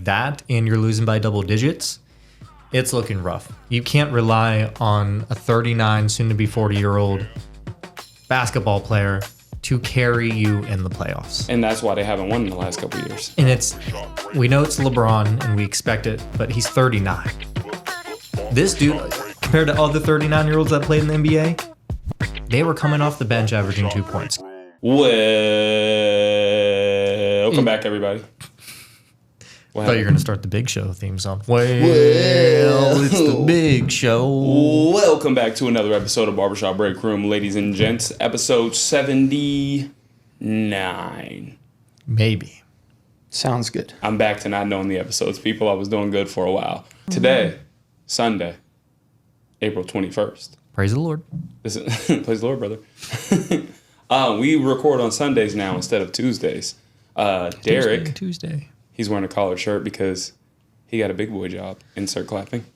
like that and you're losing by double digits, it's looking rough. You can't rely on a 39, soon to be 40-year-old basketball player to carry you in the playoffs. And that's why they haven't won in the last couple of years. And we know it's LeBron and we expect it, but he's 39. This dude, compared to other 39-year-olds that played in the NBA, they were coming off the bench averaging 2 points. Welcome back, everybody. I thought you were going to start the Big Show theme song. Well, it's the Big Show. Welcome back to another episode of Barbershop Breakroom, ladies and gents. Episode 79. Maybe. Sounds good. I'm back to not knowing the episodes, people. I was doing good for a while. Today, Sunday, April 21st. Praise the Lord. Praise the Lord, brother. We record on Sundays now instead of Tuesdays. Derrick. Tuesday. He's wearing a collared shirt because he got a big boy job. Insert clapping.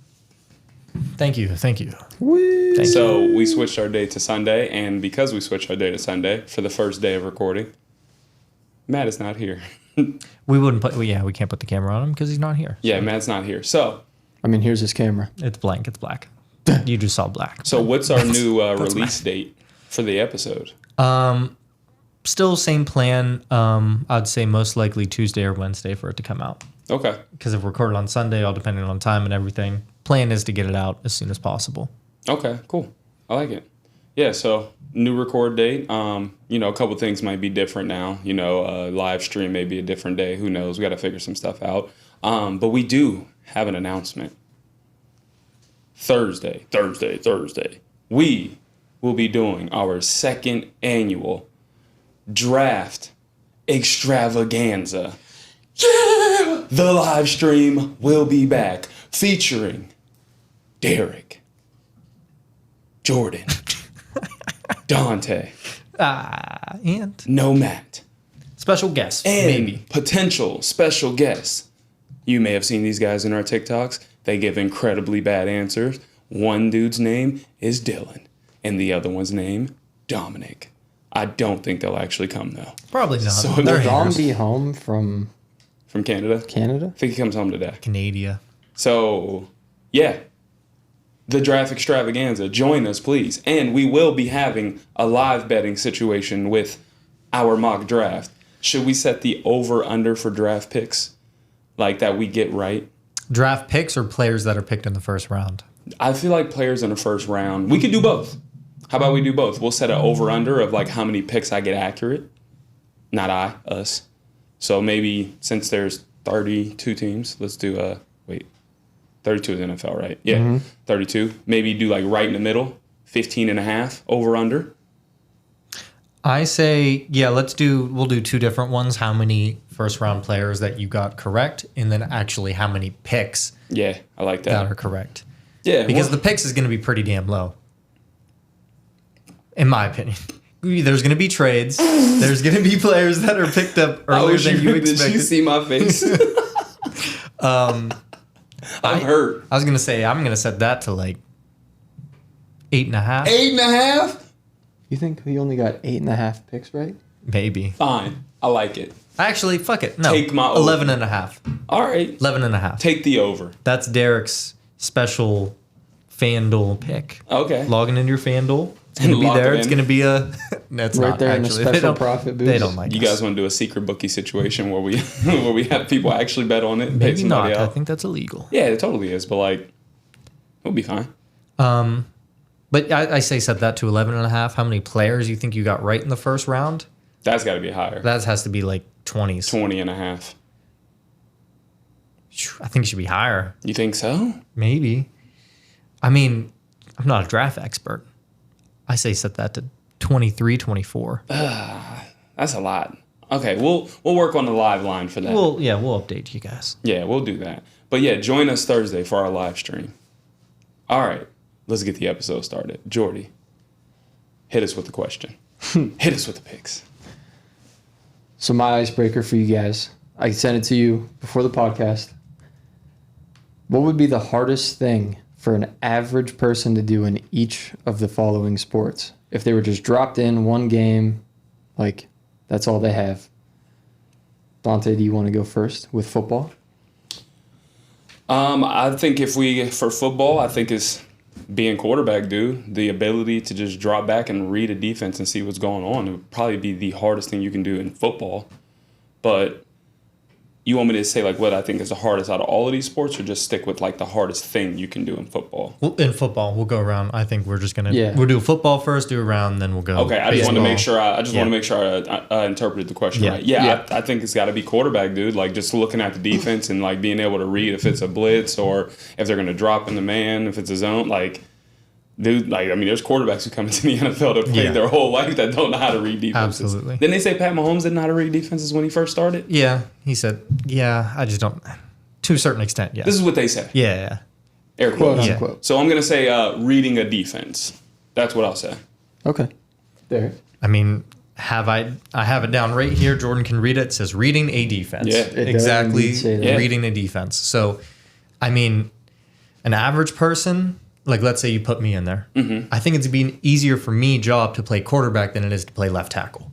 Thank you. So we switched our day to Sunday, and because we switched our day to Sunday for the first day of recording, Matt is not here. We wouldn't put. We can't put the camera on him because he's not here. Yeah, Matt's not here. So I mean, here's his camera. It's blank. It's black. You just saw black. So what's our new release date for the episode? Still same plan. I'd say most likely Tuesday or Wednesday for it to come out. Okay. Because if we're recording on Sunday, all depending on time and everything, plan is to get it out as soon as possible. Okay, cool. I like it. Yeah, so new record date. A couple things might be different now. Live stream may be a different day. Who knows? We got to figure some stuff out. But we do have an announcement. Thursday. We will be doing our second annual Draft Extravaganza. Yeah! The live stream will be back featuring Derrick, Jordan, Dontea, And no Matt. Special guests, And maybe. Potential special guests. You may have seen these guys in our TikToks. They give incredibly bad answers. One dude's name is Dylan, and the other one's name, Dominic. I don't think they'll actually come, though. Probably not. So They're Will Dom haters. be home from Canada? Canada? I think he comes home today. Canada. So, yeah. The Draft Extravaganza. Join us, please. And we will be having a live betting situation with our mock draft. Should we set the over-under for draft picks? Like that we get right? Draft picks or players that are picked in the first round? I feel like players in the first round. We could do both. How about we do both? We'll set an over-under of like how many picks I get accurate. Not I, us. So maybe since there's 32 teams, let's do 32 is NFL, right? Yeah, 32. Maybe do like right in the middle, 15 and a half over-under. I say, we'll do two different ones. How many first round players that you got correct, and then actually how many picks Yeah, I like that that. are correct. Yeah, Because the picks is going to be pretty damn low. In my opinion. There's going to be trades. There's going to be players that are picked up earlier than you expected. Did you see my face? I'm hurt. I was going to say, I'm going to set that to like 8.5. 8.5? You think he only got 8.5 picks right? Maybe. Fine. I like it. Actually, fuck it. No. Take my over. 11.5. All right. 11.5. Take the over. That's Derrick's special FanDuel pick. Okay. Logging into your FanDuel. It's going to be Lock there. it It's in. going to be a... That's Right not there in the actually. special profit boost. They don't like You us. guys want to do a secret bookie situation where we have people actually bet on it and pay Maybe somebody not. I out? think that's illegal. Yeah, it totally is, but like, it'll be fine. But I say set that to 11.5. How many players you think you got right in the first round? That's got to be higher. That has to be like 20s. 20 and a half. I think it should be higher. You think so? Maybe. I mean, I'm not a draft expert. I say set that to 23, 24. That's a lot. Okay, we'll work on the live line for that. We'll update you guys. Yeah, we'll do that. But yeah, join us Thursday for our live stream. All right, let's get the episode started. Jordy, hit us with the question. Hit us with the picks. So my icebreaker for you guys, I sent it to you before the podcast. What would be the hardest thing for an average person to do in each of the following sports? If they were just dropped in one game, like that's all they have. Dontea, do you want to go first with football? I think for football, I think it's being quarterback, dude. The ability to just drop back and read a defense and see what's going on. It would probably be the hardest thing you can do in football. But you want me to say like what I think is the hardest out of all of these sports, or just stick with like the hardest thing you can do in football? Well, in football, we'll go around. I think we're just gonna Yeah. we'll do football first, do a round, then we'll go. Okay, I just want to make sure Yeah. I interpreted the question Yeah. right. Yeah, Yeah. I think it's got to be quarterback, dude. Like just looking at the defense and like being able to read if it's a blitz or if they're going to drop in the man, if it's a zone. Like, dude, like I mean, there's quarterbacks who come into the NFL to play Yeah. their whole life that don't know how to read defenses. Absolutely. Didn't they say Pat Mahomes didn't know how to read defenses when he first started? Yeah, he said, "Yeah, I just don't." To a certain extent, yeah. This is what they say. Yeah. Air Quote quotes. Yeah. unquote. So I'm going to say reading a defense. That's what I'll say. Okay. There. I mean, I have it down right here. Jordan can read it. It says reading a defense. Yeah. It does Exactly. indeed say that. Yeah. Reading a defense. So, I mean, an average person, like let's say you put me in there, I think it's been easier for me job to play quarterback than it is to play left tackle.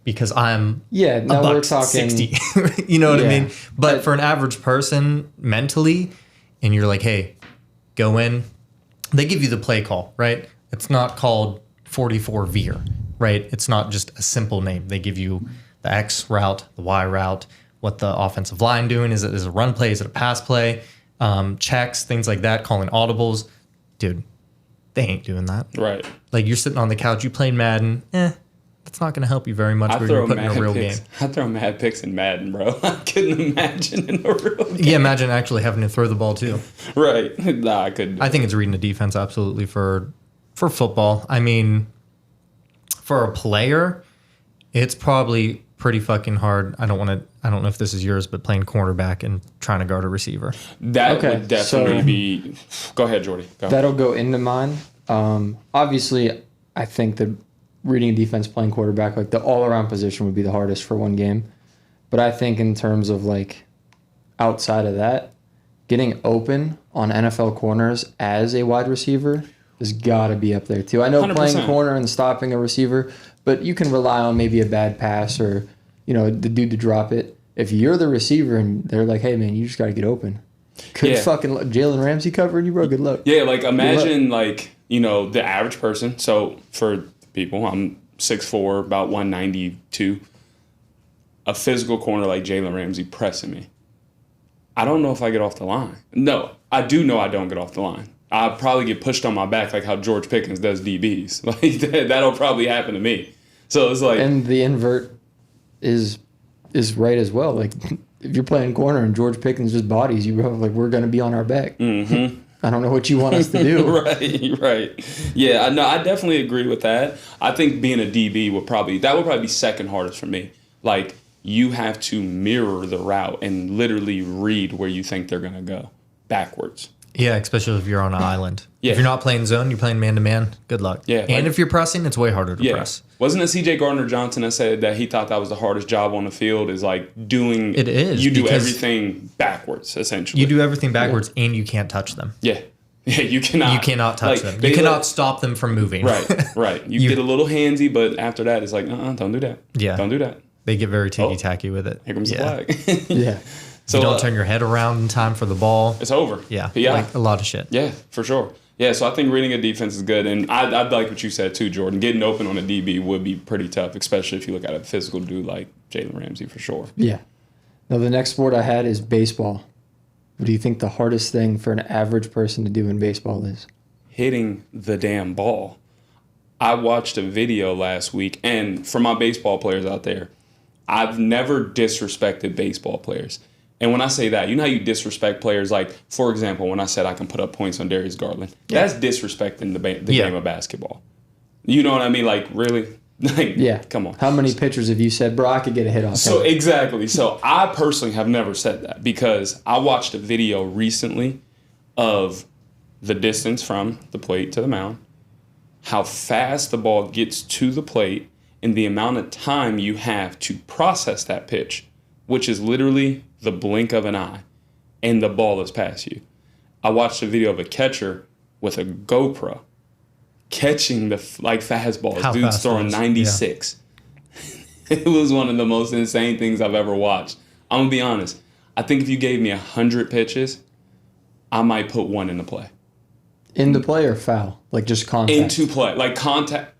Because I'm Yeah, now a we're buck talking 60. You know what I Yeah. mean? But for an average person mentally, and you're like, hey, go in, they give you the play call, right? It's not called 44 veer, right? It's not just a simple name. They give you the X route, the Y route, what the offensive line doing. Is it a run play? Is it a pass play? Checks, things like that, calling audibles. Dude, they ain't doing that. Right. Like you're sitting on the couch, you playing Madden, that's not going to help you very much when you're putting in a real game. I throw mad picks in Madden, bro. I couldn't imagine in a real game. Yeah, imagine actually having to throw the ball too. Right. Nah, I couldn't. I think it's reading the defense absolutely for football. I mean, for a player, it's probably pretty fucking hard. I don't know if this is yours, but playing cornerback and trying to guard a receiver. That Okay, would definitely so- be. Go ahead, Jordy. Go. That'll go into mine. Obviously, I think that reading a defense, playing quarterback, like the all-around position would be the hardest for one game. But I think in terms of like outside of that, getting open on NFL corners as a wide receiver has got to be up there too. I know 100%. playing corner and stopping a receiver, but you can rely on maybe a bad pass or the dude to drop it. If you're the receiver and they're like, hey man, you just got to get open. Good fucking luck. Jalen Ramsey covering you, bro. Good luck. Yeah, like imagine like the average person. So for people, I'm 6'4", about 192. A physical corner like Jalen Ramsey pressing me. I don't know if I get off the line. No, I do know I don't get off the line. I'll probably get pushed on my back like how George Pickens does DBs. Like that'll probably happen to me. So it's like, And the invert is right as well. Like if you're playing corner and George Pickens just bodies you, bro, like we're gonna be on our back. mm-hmm. I don't know what you want us to do. right. Yeah, no, I definitely agree with that. I think being a DB would probably be second hardest for me. Like you have to mirror the route and literally read where you think they're gonna go backwards. Yeah, especially if you're on an island. Yeah. If you're not playing zone, you're playing man-to-man, good luck. Yeah, And like- if you're pressing, it's way harder to Yeah. press. Wasn't it C.J. Gardner-Johnson that said that he thought that was the hardest job on the field is like doing... It is, You do because everything backwards, essentially. You do everything backwards and you can't touch them. Yeah. Yeah, you cannot. You cannot touch like, them. they You cannot let- stop them from moving. Right. You get a little handsy, but after that, it's like, don't do that. Yeah. Don't do that. They get very ticky-tacky with it. Here comes yeah. the flag. Yeah. So You don't turn your head around in time for the ball. It's over. Yeah, Yeah. like a lot of shit. Yeah, for sure. Yeah, so I think reading a defense is good. And I like what you said too, Jordan. Getting open on a DB would be pretty tough, especially if you look at a physical dude like Jalen Ramsey for sure. Yeah. Now the next sport I had is baseball. What do you think the hardest thing for an average person to do in baseball is? Hitting the damn ball. I watched a video last week, and for my baseball players out there, I've never disrespected baseball players. And when I say that, you know how you disrespect players? Like, for example, when I said I can put up points on Darius Garland, that's disrespecting the game of basketball. You know what I mean? Like, really? Like, Yeah. come on. How many pitchers have you said, bro, I could get a hit off So him? exactly. So I personally have never said that because I watched a video recently of the distance from the plate to the mound, how fast the ball gets to the plate, and the amount of time you have to process that pitch, which is literally the blink of an eye, and the ball is past you. I watched a video of a catcher with a GoPro catching the fastballs. How Dude's fast throwing was- 96. It was one of the most insane things I've ever watched. I'm going to be honest. I think if you gave me 100 pitches, I might put one into play. Into play or foul? Like just contact? Into play. Like contact.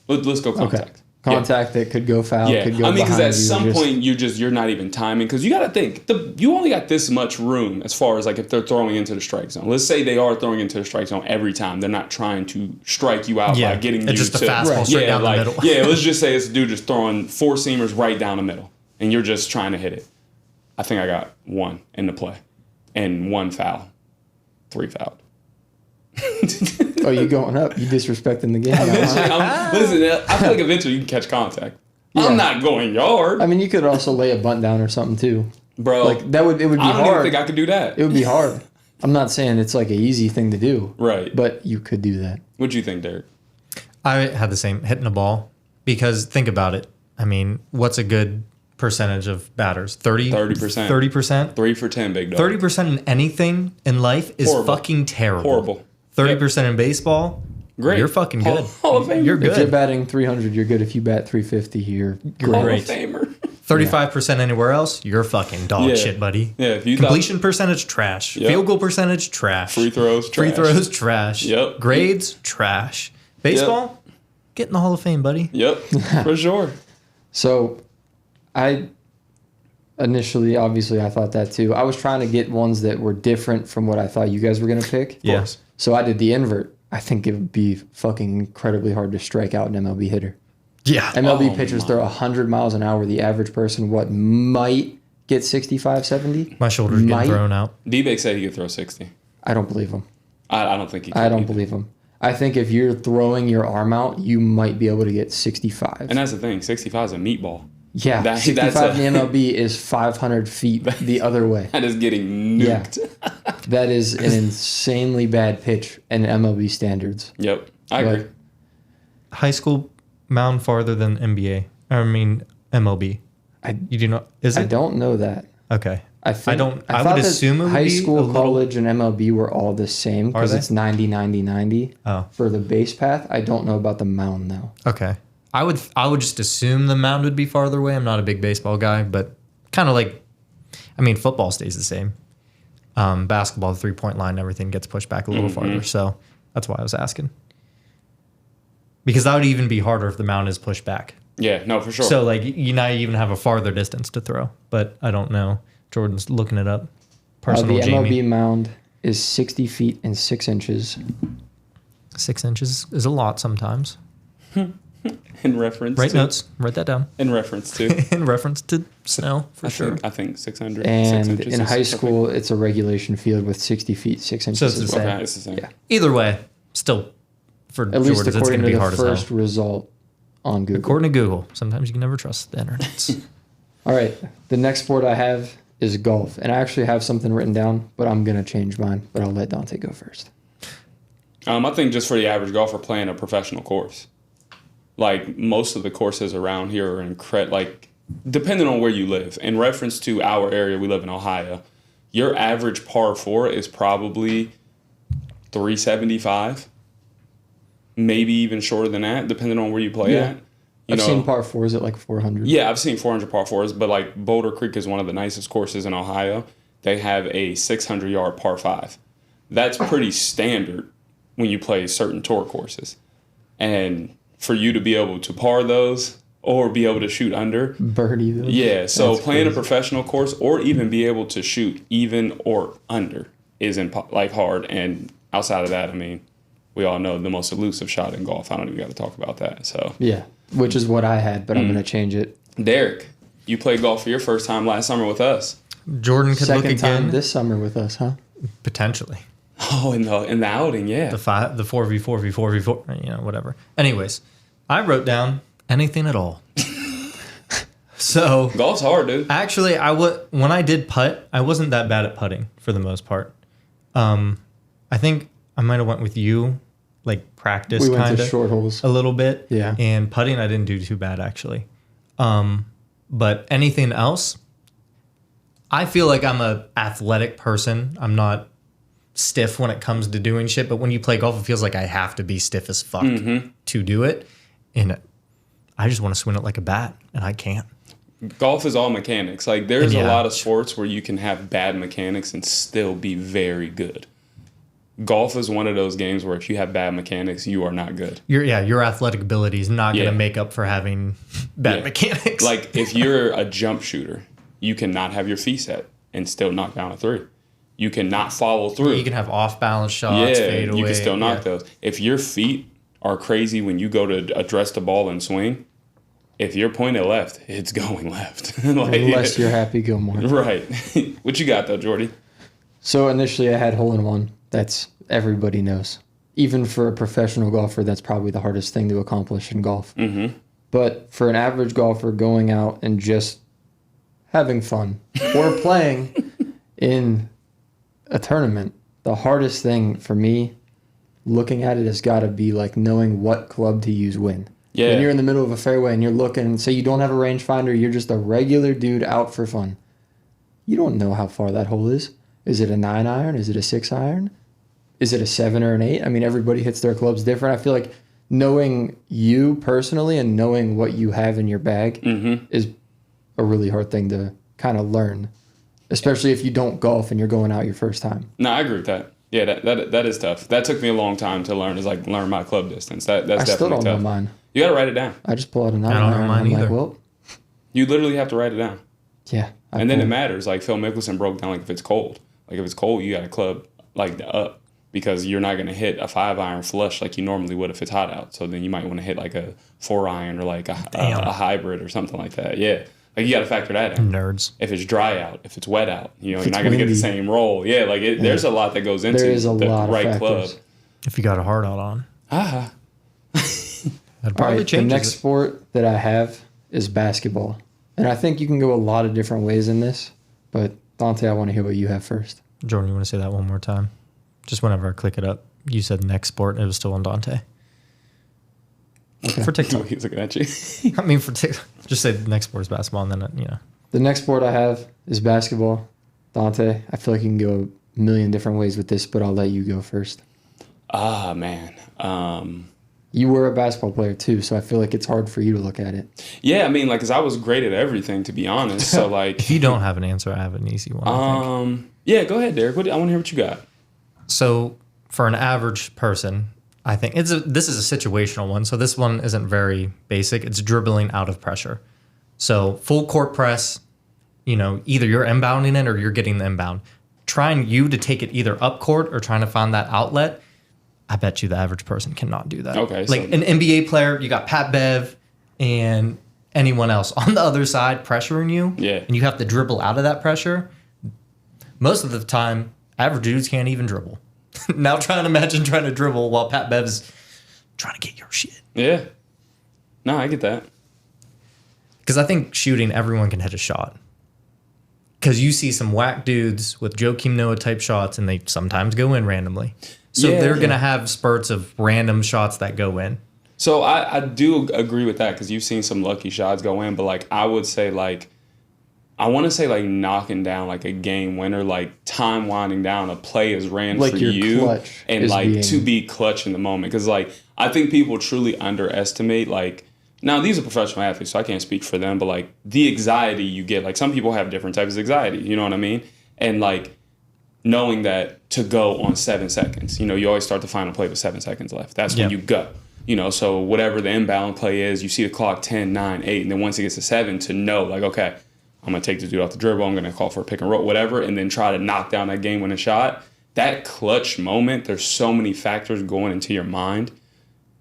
Let's go contact. Okay. Contact that could go foul, could go I mean, because behind at you, some point you're not even timing, because you got to think you only got this much room as far as like if they're throwing into the strike zone. Let's say they are throwing into the strike zone every time. They're not trying to strike you out by getting you just to a fastball straight down the middle. Let's just say it's a dude just throwing 4 seamers right down the middle, and you're just trying to hit it. I think I got 1 in the play, and 1 foul, 3 fouled. Oh, you going up? You disrespecting the game? Listen, I feel like eventually you can catch contact. Yeah. I'm not going yard. I mean, you could also lay a bunt down or something too, bro. Like it would be hard. I don't even think I could do that. It would be hard. I'm not saying it's like an easy thing to do, right? But you could do that. What'd you think, Derrick? I had the same hitting a ball, because think about it. I mean, what's a good percentage of batters? 30%. 30%. 3 for 10, big dog. 30% in anything in life is fucking terrible. Horrible. 30% in baseball. Great. You're fucking good. Hall of Famer. You're good. If you're batting 300, you're good. If you bat 350, you're great. Hall of Famer. 35% anywhere else, you're fucking dog shit, buddy. Yeah, if you completion percentage, trash. Yep. Field goal percentage, trash. Free throws, trash. Yep. Grades, trash. Baseball, get in the Hall of Fame, buddy. Yep, for sure. So, I initially, obviously, I thought that too. I was trying to get ones that were different from what I thought you guys were going to pick. Yes. So I did the invert. I think it would be fucking incredibly hard to strike out an MLB hitter. Yeah. MLB pitchers throw 100 miles an hour. The average person, might get 65, 70? My shoulder's getting thrown out. D-Bake said he could throw 60. I don't believe him. I don't think he could. I don't believe him. I think if you're throwing your arm out, you might be able to get 65. And that's the thing. 65 is a meatball. Yeah, 65 in the MLB is 500 feet the other way. That is getting nuked. Yeah. That is an insanely bad pitch in MLB standards. Yep, I agree. High school mound farther than NBA. I mean MLB. You do not? Is it? I don't know that. Okay. I would assume it would high be school, college, and MLB were all the same because it's 90, 90, 90 for the base path. I don't know about the mound though. Okay. I would just assume the mound would be farther away. I'm not a big baseball guy, but kind of like, I mean, football stays the same. Basketball, the 3-point line, everything gets pushed back a little farther. So that's why I was asking. Because that would even be harder if the mound is pushed back. Yeah, no, for sure. So like you now even have a farther distance to throw, but I don't know. Jordan's looking it up. Personal the Jamie. MLB mound is 60 feet and 6 inches. 6 inches is a lot sometimes. In reference Write to... notes. Write that down. In reference to... In reference to snow, for sure. I think 600. And 6 inches in high perfect. school, it's a regulation field with 60 feet, 6 inches. So it's the as same. well. Okay, it's the same. Yeah. Either way, still for At least Jordans, it's according going to to be the hard as hell. first result on Google. According to Google. Sometimes you can never trust the internet. All right. The next sport I have is golf. And I actually have something written down, but I'm going to change mine. But I'll let Dontea go first. I think just for the average golfer playing a professional course. Like, most of the courses around here are like, depending on where you live. In reference to our area, we live in Ohio. Your average par 4 is probably 375. Maybe even shorter than that, depending on where you play at. I've seen par 4s at like 400. Yeah, I've seen 400 par 4s, but like Boulder Creek is one of the nicest courses in Ohio. They have a 600-yard par 5. That's pretty standard when you play certain tour courses. And for you to be able to par those or be able to shoot under. Birdie those. Yeah, so That's playing crazy. a professional course or even be able to shoot even or under isn't like hard. And outside of that, I mean, we all know the most elusive shot in golf. I don't even got to talk about that. So Yeah, which is what I had, but I'm going to change it. Derrick, you played golf for your first time last summer with us. Jordan could look Second again. time this summer with us, huh? Potentially. Oh, in the outing, yeah. The 4v4, whatever. Anyways, I wrote down anything at all. So Golf's hard, dude. actually, when I did putt, I wasn't that bad at putting for the most part. I think I might have went with you, like practice We went kind to of short holes. a little bit. Yeah. And putting, I didn't do too bad actually. But anything else, I feel like I'm a athletic person. I'm not stiff when it comes to doing shit, but when you play golf, it feels like I have to be stiff as fuck to do it. And I just want to swing it like a bat, and I can't. Golf is all mechanics. Like, there's Yeah. a lot of sports where you can have bad mechanics and still be very good. Golf is one of those games where if you have bad mechanics, you are not good. Your athletic ability is not going Yeah. to make up for having bad Yeah. mechanics. Like, if you're a jump shooter, you cannot have your feet set and still knock down a three. You cannot follow through. you can have off balance shots, fade away. you can still knock those. If your feet are crazy when you go to address the ball and swing, if you're pointed left, it's going left. Like, Unless you're Happy Gilmore. right. What you got though, Jordy? So initially I had hole-in-one. That's everybody knows. Even for a professional golfer, that's probably the hardest thing to accomplish in golf. Mm-hmm. But for an average golfer going out and just having fun or playing in a tournament, the hardest thing for me looking at it has got to be like knowing what club to use when. Yeah. When you're in the middle of a fairway and you're looking, say you don't have a rangefinder, you're just a regular dude out for fun. You don't know how far that hole is. Is it a 9-iron? Is it a 6-iron? Is it a 7 or an 8? I mean, everybody hits their clubs different. I feel like knowing you personally and knowing what you have in your bag is a really hard thing to kind of learn, especially if you don't golf and you're going out your first time. No, I agree with that. Yeah, that is tough. That took me a long time to learn. Is like learn my club distance. That's I definitely still don't tough. know mine. You got to write it down. I just pull out a 9 I don't know iron. mine I'm like, either. well, You literally have to write it down. yeah. And then it matters. Like Phil Mickelson broke down, like if it's cold. Like if it's cold, you got to club like up because you're not going to hit a 5-iron flush like you normally would if it's hot out. So then you might want to hit like a 4-iron or like a hybrid or something like that. Yeah. Like you got to factor that in. Nerds. If it's dry out, if it's wet out, you're not it's going to get the windy. same roll. Yeah, like there's a lot that goes into There is a the lot of right factors. club. If you got a hard out on, Ah. that'd All probably right, the change next it. sport that I have is basketball. And I think you can go a lot of different ways in this, but Dontea, I want to hear what you have first. Jordan, you want to say that one more time? Just whenever I click it up, you said next sport, and it was still on Dontea. Okay. For TikTok. He's looking at you. I mean, for TikTok, just say the next sport is basketball, and then, The next sport I have is basketball. Dante, I feel like you can go a million different ways with this, but I'll let you go first. Ah, man. You were a basketball player too, so I feel like it's hard for you to look at it. Yeah, I mean, like, cause I was great at everything, to be honest. So, like, if you don't have an answer, I have an easy one, I think. Yeah, go ahead, Derrick. I want to hear what you got. So for an average person, I think this is a situational one. So this one isn't very basic. It's dribbling out of pressure. So full court press, either you're inbounding it or you're getting the inbound. Trying you to take it either up court or trying to find that outlet. I bet you the average person cannot do that. Okay, like so- an NBA player, you got Pat Bev and anyone else on the other side pressuring you. Yeah. And you have to dribble out of that pressure. Most of the time, average dudes can't even dribble. Now try and imagine trying to dribble while Pat Bev's trying to get your shit. Yeah. No, I get that. Because I think shooting, everyone can hit a shot. Because you see some whack dudes with Joakim Noah type shots, and they sometimes go in randomly. So Yeah. they're going to have spurts of random shots that go in. So I do agree with that because you've seen some lucky shots go in, but like I would say like I want to say like knocking down like a game winner, like time winding down a play is ran Like for your you clutch and is like being- to be clutch in the moment because like I think people truly underestimate like now these are professional athletes so I can't speak for them but like the anxiety you get like some people have different types of anxiety, you know what I mean? And like knowing that to go on 7 seconds, you always start the final play with 7 seconds left. That's when you go. So whatever the inbound play is, you see the clock 10, 9, 8, and then once it gets to 7, to know, like, okay, I'm going to take this dude off the dribble, I'm going to call for a pick and roll, whatever, and then try to knock down that game-winning shot. That clutch moment, there's so many factors going into your mind.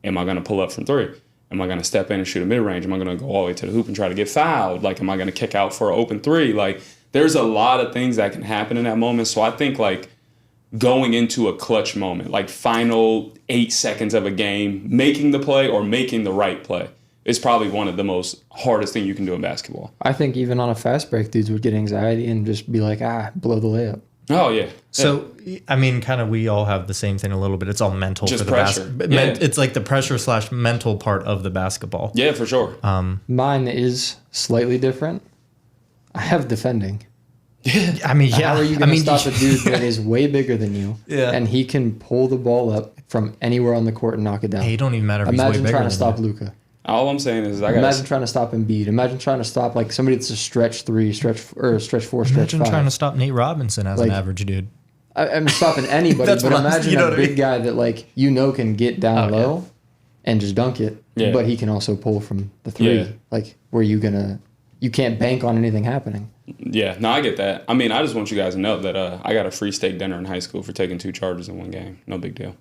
Am I going to pull up from 3? Am I going to step in and shoot a mid-range? Am I going to go all the way to the hoop and try to get fouled? Like, am I going to kick out for an open 3? Like, there's a lot of things that can happen in that moment. So I think, like, going into a clutch moment, like final 8 seconds of a game, making the play or making the right play is probably one of the most hardest thing you can do in basketball. I think even on a fast break, dudes would get anxiety and just be like, blow the layup. Oh, yeah. So, I mean, kind of we all have the same thing a little bit. It's all mental Just for the pressure. basketball. Yeah. It's like the pressure / mental part of the basketball. Yeah, for sure. Mine is slightly different. I have defending. I mean, yeah. How are you going to stop a dude that is way bigger than you Yeah. and he can pull the ball up from anywhere on the court and knock it down? Hey, it don't even matter if he's way Imagine bigger trying to than stop you. Luka. All I'm saying is imagine trying to stop Embiid. Imagine trying to stop like somebody that's a stretch 3, stretch 4, stretch 5. Imagine trying to stop Nate Robinson as an average dude. I'm stopping anybody, but imagine a big guy that like can get down low and just dunk it, but he can also pull from the 3. Like where you can't bank on anything happening. Yeah, no, I get that. I mean, I just want you guys to know that I got a free steak dinner in high school for taking 2 charges in one game. No big deal.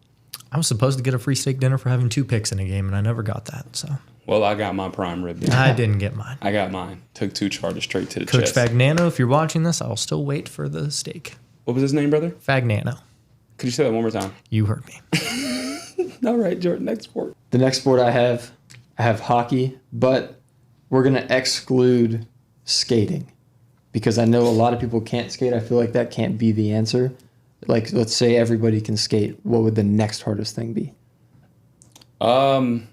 I was supposed to get a free steak dinner for having 2 picks in a game, and I never got that. So. Well, I got my prime rib dinner. I didn't get mine. I got mine. Took 2 charges straight to the Coach chest. Fagnano, if you're watching this, I'll still wait for the steak. What was his name, brother? Fagnano. Could you say that one more time? You heard me. All right, Jordan, next sport. The next sport I have hockey, but we're going to exclude skating because I know a lot of people can't skate. I feel like that can't be the answer. Like, let's say everybody can skate. What would the next hardest thing be? I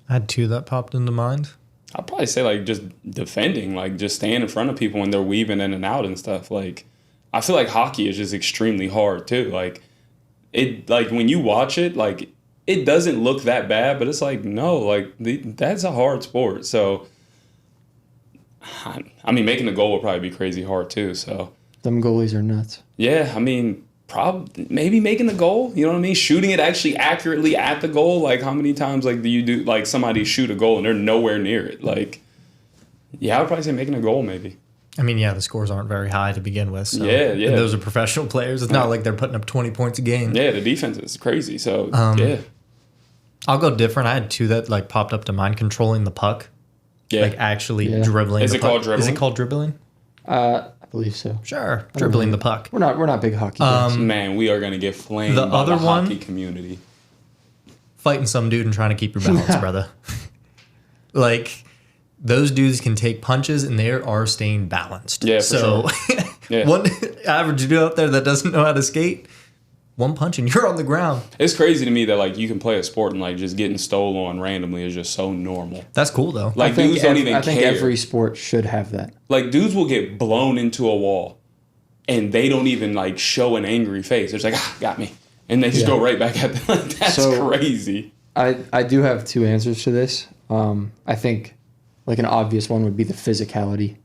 had 2 that popped into mind. I'd probably say, like, just defending, like, just staying in front of people when they're weaving in and out and stuff. Like, I feel like hockey is just extremely hard, too. Like, when you watch it, like, it doesn't look that bad, but it's like, no, like, that's a hard sport. So, I mean, making a goal would probably be crazy hard, too, so. Them goalies are nuts. Yeah, I mean, maybe making the goal, you know what I mean? Shooting it actually accurately at the goal. Like, how many times, like, do you do, like, somebody shoot a goal and they're nowhere near it? Like, yeah, I would probably say making a goal, maybe. I mean, yeah, the scores aren't very high to begin with. So. Yeah. And those are professional players. It's not like they're putting up 20 points a game. Yeah, the defense is crazy. So, yeah. I'll go different. I had 2 that, like, popped up to mind. Controlling the puck. Yeah. Like, actually dribbling Is the it puck. called dribbling? Is it called dribbling? I believe so. Sure. Dribbling the puck. We're not big hockey guys. Man, we are going to get flamed the by other the one, hockey community. Fighting some dude and trying to keep your balance, brother. Like, those dudes can take punches and they are staying balanced. Yeah, for so, Yeah. one average dude out there that doesn't know how to skate, one punch and you're on the ground. It's crazy to me that, like, you can play a sport and, like, just getting stolen on randomly is just so normal. That's cool, though. Like, dudes don't even care. I think every sport should have that. Like, dudes will get blown into a wall and they don't even, like, show an angry face. They're just like, got me. And they just go right back at them. Like, that's crazy. I do have 2 answers to this. I think, like, an obvious one would be the physicality.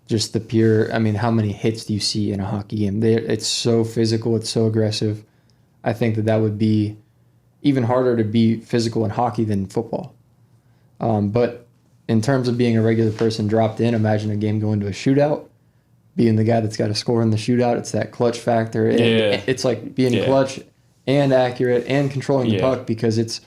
Just the pure, I mean, how many hits do you see in a hockey game? It's so physical. It's so aggressive. I think that would be even harder to be physical in hockey than football. But in terms of being a regular person dropped in, imagine a game going to a shootout, being the guy that's got to score in the shootout. It's that clutch factor. And it's like being clutch and accurate and controlling the puck because it's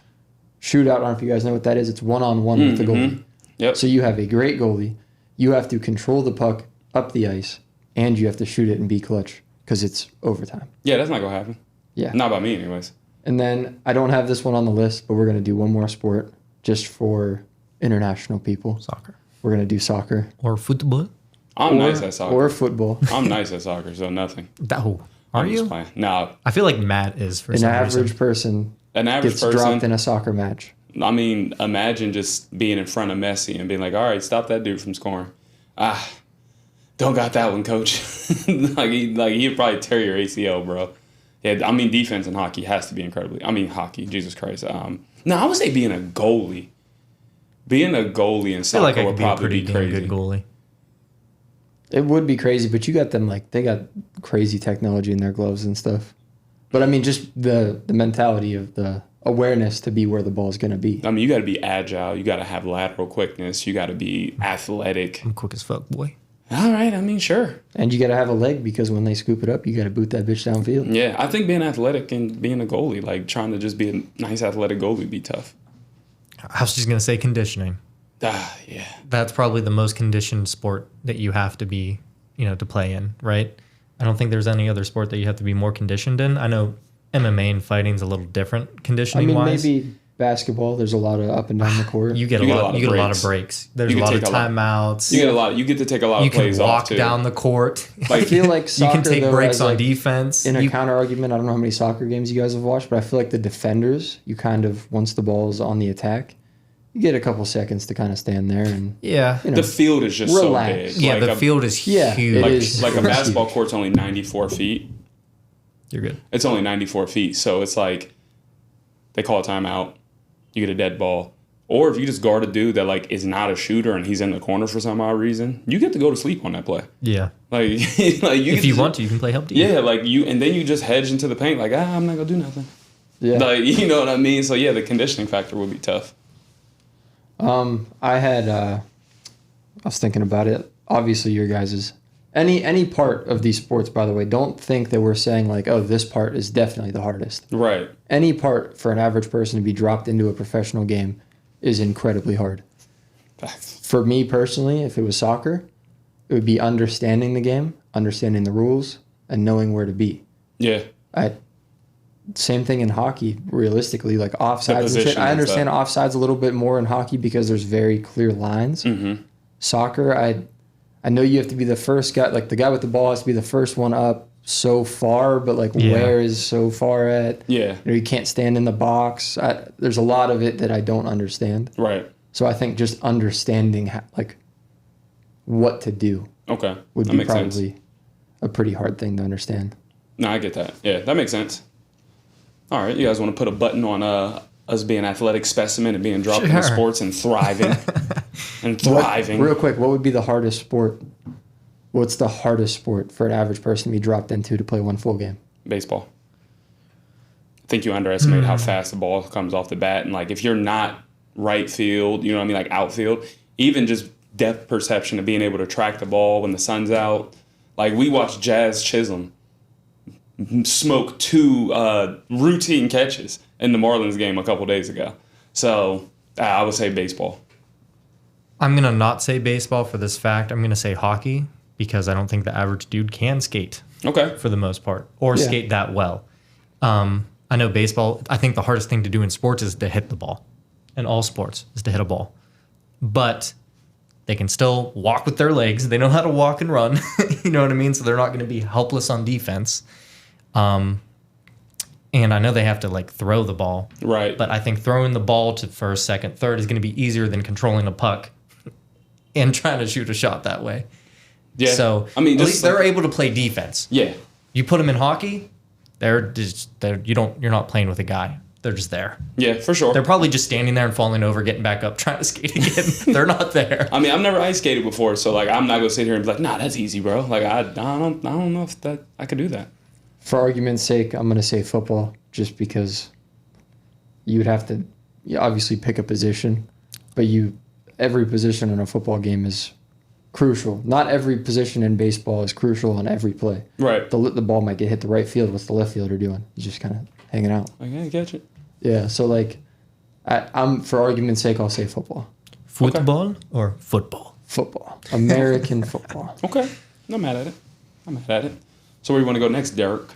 shootout. I don't know if you guys know what that is. It's one-on-one with the goalie. Yep. So you have a great goalie. You have to control the puck up the ice, and you have to shoot it and be clutch because it's overtime. Yeah, that's not going to happen. Yeah. Not by me, anyways. And then I don't have this one on the list, but we're going to do one more sport just for international people. Soccer. We're going to do soccer. Or football. I'm nice at soccer. Or football. I'm nice at soccer, so nothing. Are you? No. I feel like Matt is for some reason. An average person dropped in a soccer match. I mean, imagine just being in front of Messi and being like, all right, stop that dude from scoring. Don't got that one, coach. He'd probably tear your ACL, bro. Yeah, I mean, defense in hockey has to be incredibly. I mean, hockey, Jesus Christ. No, I would say being a goalie. Being a goalie in soccer would probably be crazy. Good goalie. It would be crazy, but you got them they got crazy technology in their gloves and stuff. But I mean, just the mentality of the awareness to be where the ball is going to be. I mean, you got to be agile. You got to have lateral quickness. You got to be athletic. I'm quick as fuck, boy. All right, I mean, sure. And you got to have a leg because when they scoop it up, you got to boot that bitch downfield. Yeah, I think being athletic and being a goalie, like trying to just be a nice athletic goalie would be tough. I was just going to say conditioning. Yeah. That's probably the most conditioned sport that you have to be, to play in, right? I don't think there's any other sport that you have to be more conditioned in. I know MMA and fighting's a little different conditioning-wise. Maybe basketball. The's a lot of up and down the court. You get a lot of breaks. There's a lot of timeouts. You get to take a lot of plays off, too. You can walk down the court. I feel like soccer, you can take breaks on defense. In a counter argument, I don't know how many soccer games you guys have watched, but I feel like the defenders, you kind of, once the ball is on the attack, you get a couple seconds to kind of stand there and the field is just relax. so big. Yeah, the field is huge. Like a basketball court's only 94 feet. You're good. It's only 94 feet, so it's like they call a timeout. you get a dead ball. Or if you just guard a dude that like is not a shooter and he's in the corner for some odd reason, you get to go to sleep on that play. Yeah. Like, if you want to, you can play help D. Yeah, like and then you just hedge into the paint like, I'm not gonna do nothing. Yeah. Like, you know what I mean? So yeah, the conditioning factor would be tough. I was thinking about it. Obviously, your guys's any part of these sports, by the way, don't think that we're saying like, oh, this part is definitely the hardest. Right. Any part for an average person to be dropped into a professional game is incredibly hard. Facts. For me personally, if it was soccer, it would be understanding the game, understanding the rules, and knowing where to be. Yeah. Same thing in hockey, realistically, like offsides and shit. I understand offsides a little bit more in hockey because there's very clear lines. Mm-hmm. Soccer, I know you have to be the first guy, like the guy with the ball has to be the first one up so far, but like where is so far at? Yeah. You can't stand in the box. There's a lot of it that I don't understand. Right. So I think just understanding like what to do would be probably a pretty hard thing to understand. No, I get that. Yeah, that makes sense. All right, you guys want to put a button on us being athletic specimen and being dropped into sports and thriving Real quick, what would be the hardest sport? What's the hardest sport for an average person to be dropped into to play one full game? Baseball. I think you underestimate how fast the ball comes off the bat. And, like, if you're not right field, you know what I mean, like outfield, even just depth perception of being able to track the ball when the sun's out. Like, we watched Jazz Chisholm smoke 2 routine catches in the Marlins game a couple days ago. So, I would say baseball. I'm going to not say baseball for this fact. I'm going to say hockey because I don't think the average dude can skate. Okay. For the most part, or skate that well. I know baseball, I think the hardest thing to do in sports is to hit the ball. In all sports, is to hit a ball. But they can still walk with their legs. They know how to walk and run. You know what I mean? So they're not going to be helpless on defense. And I know they have to like throw the ball. Right. But I think throwing the ball to first, second, third is going to be easier than controlling a puck and trying to shoot a shot that way. Yeah. So I mean, at least they're able to play defense. Yeah. You put them in hockey, you're not playing with a guy. They're just there. Yeah, for sure. They're probably just standing there and falling over, getting back up, trying to skate again. They're not there. I mean, I've never ice skated before, so like I'm not gonna sit here and be like, nah, that's easy, bro. Like I don't know if that I could do that. For argument's sake, I'm gonna say football, just because you would have to obviously pick a position, but every position in a football game is crucial. Not every position in baseball is crucial on every play. Right. The ball might get hit the right field. What's the left fielder doing? He's just kind of hanging out. Okay, I get you. Yeah, so like, I'm for argument's sake, I'll say football. Football or football? Football. American football. Okay. Not mad at it. So where you want to go next, Derrick?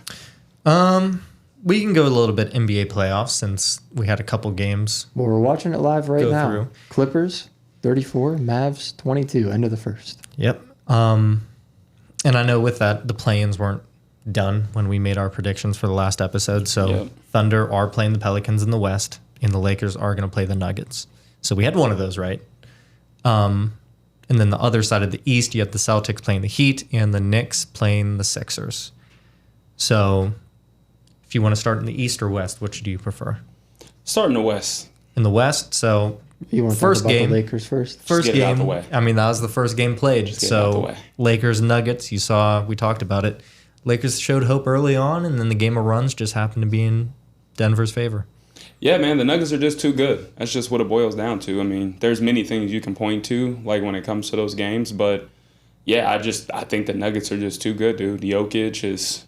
We can go a little bit NBA playoffs since we had a couple games. Well, we're watching it live right now. Through. Clippers 34, Mavs 22, end of the first. Yep. And I know with that, the play-ins weren't done when we made our predictions for the last episode. So Thunder are playing the Pelicans in the West, and the Lakers are going to play the Nuggets. So we had one of those right. And then the other side of the East, you have the Celtics playing the Heat and the Knicks playing the Sixers. So if you want to start in the East or West, which do you prefer? Start in the West. In the West, so you want to first talk about game, the Lakers first? First game. Get it out the way. I mean, that was the first game played. So Lakers Nuggets, you saw, we talked about it. Lakers showed hope early on, and then the game of runs just happened to be in Denver's favor. Yeah, man, the Nuggets are just too good. That's just what it boils down to. I mean, there's many things you can point to, like when it comes to those games, but yeah, I think the Nuggets are just too good, dude. Jokic is,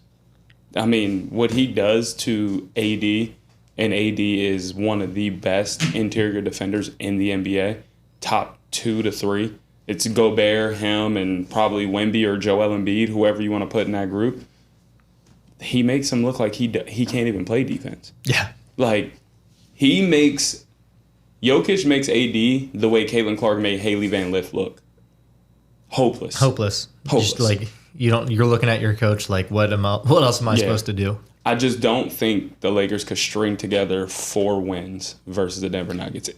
I mean, what he does to AD, and AD is one of the best interior defenders in the NBA, top 2 to 3. It's Gobert, him, and probably Wemby or Joel Embiid, whoever you want to put in that group. He makes him look like he can't even play defense. Yeah. Like, Jokic makes AD the way Caitlin Clark made Haley Van Lith look. Hopeless. Just like you're looking at your coach like, what else am I supposed to do? I just don't think the Lakers could string together 4 wins versus the Denver Nuggets.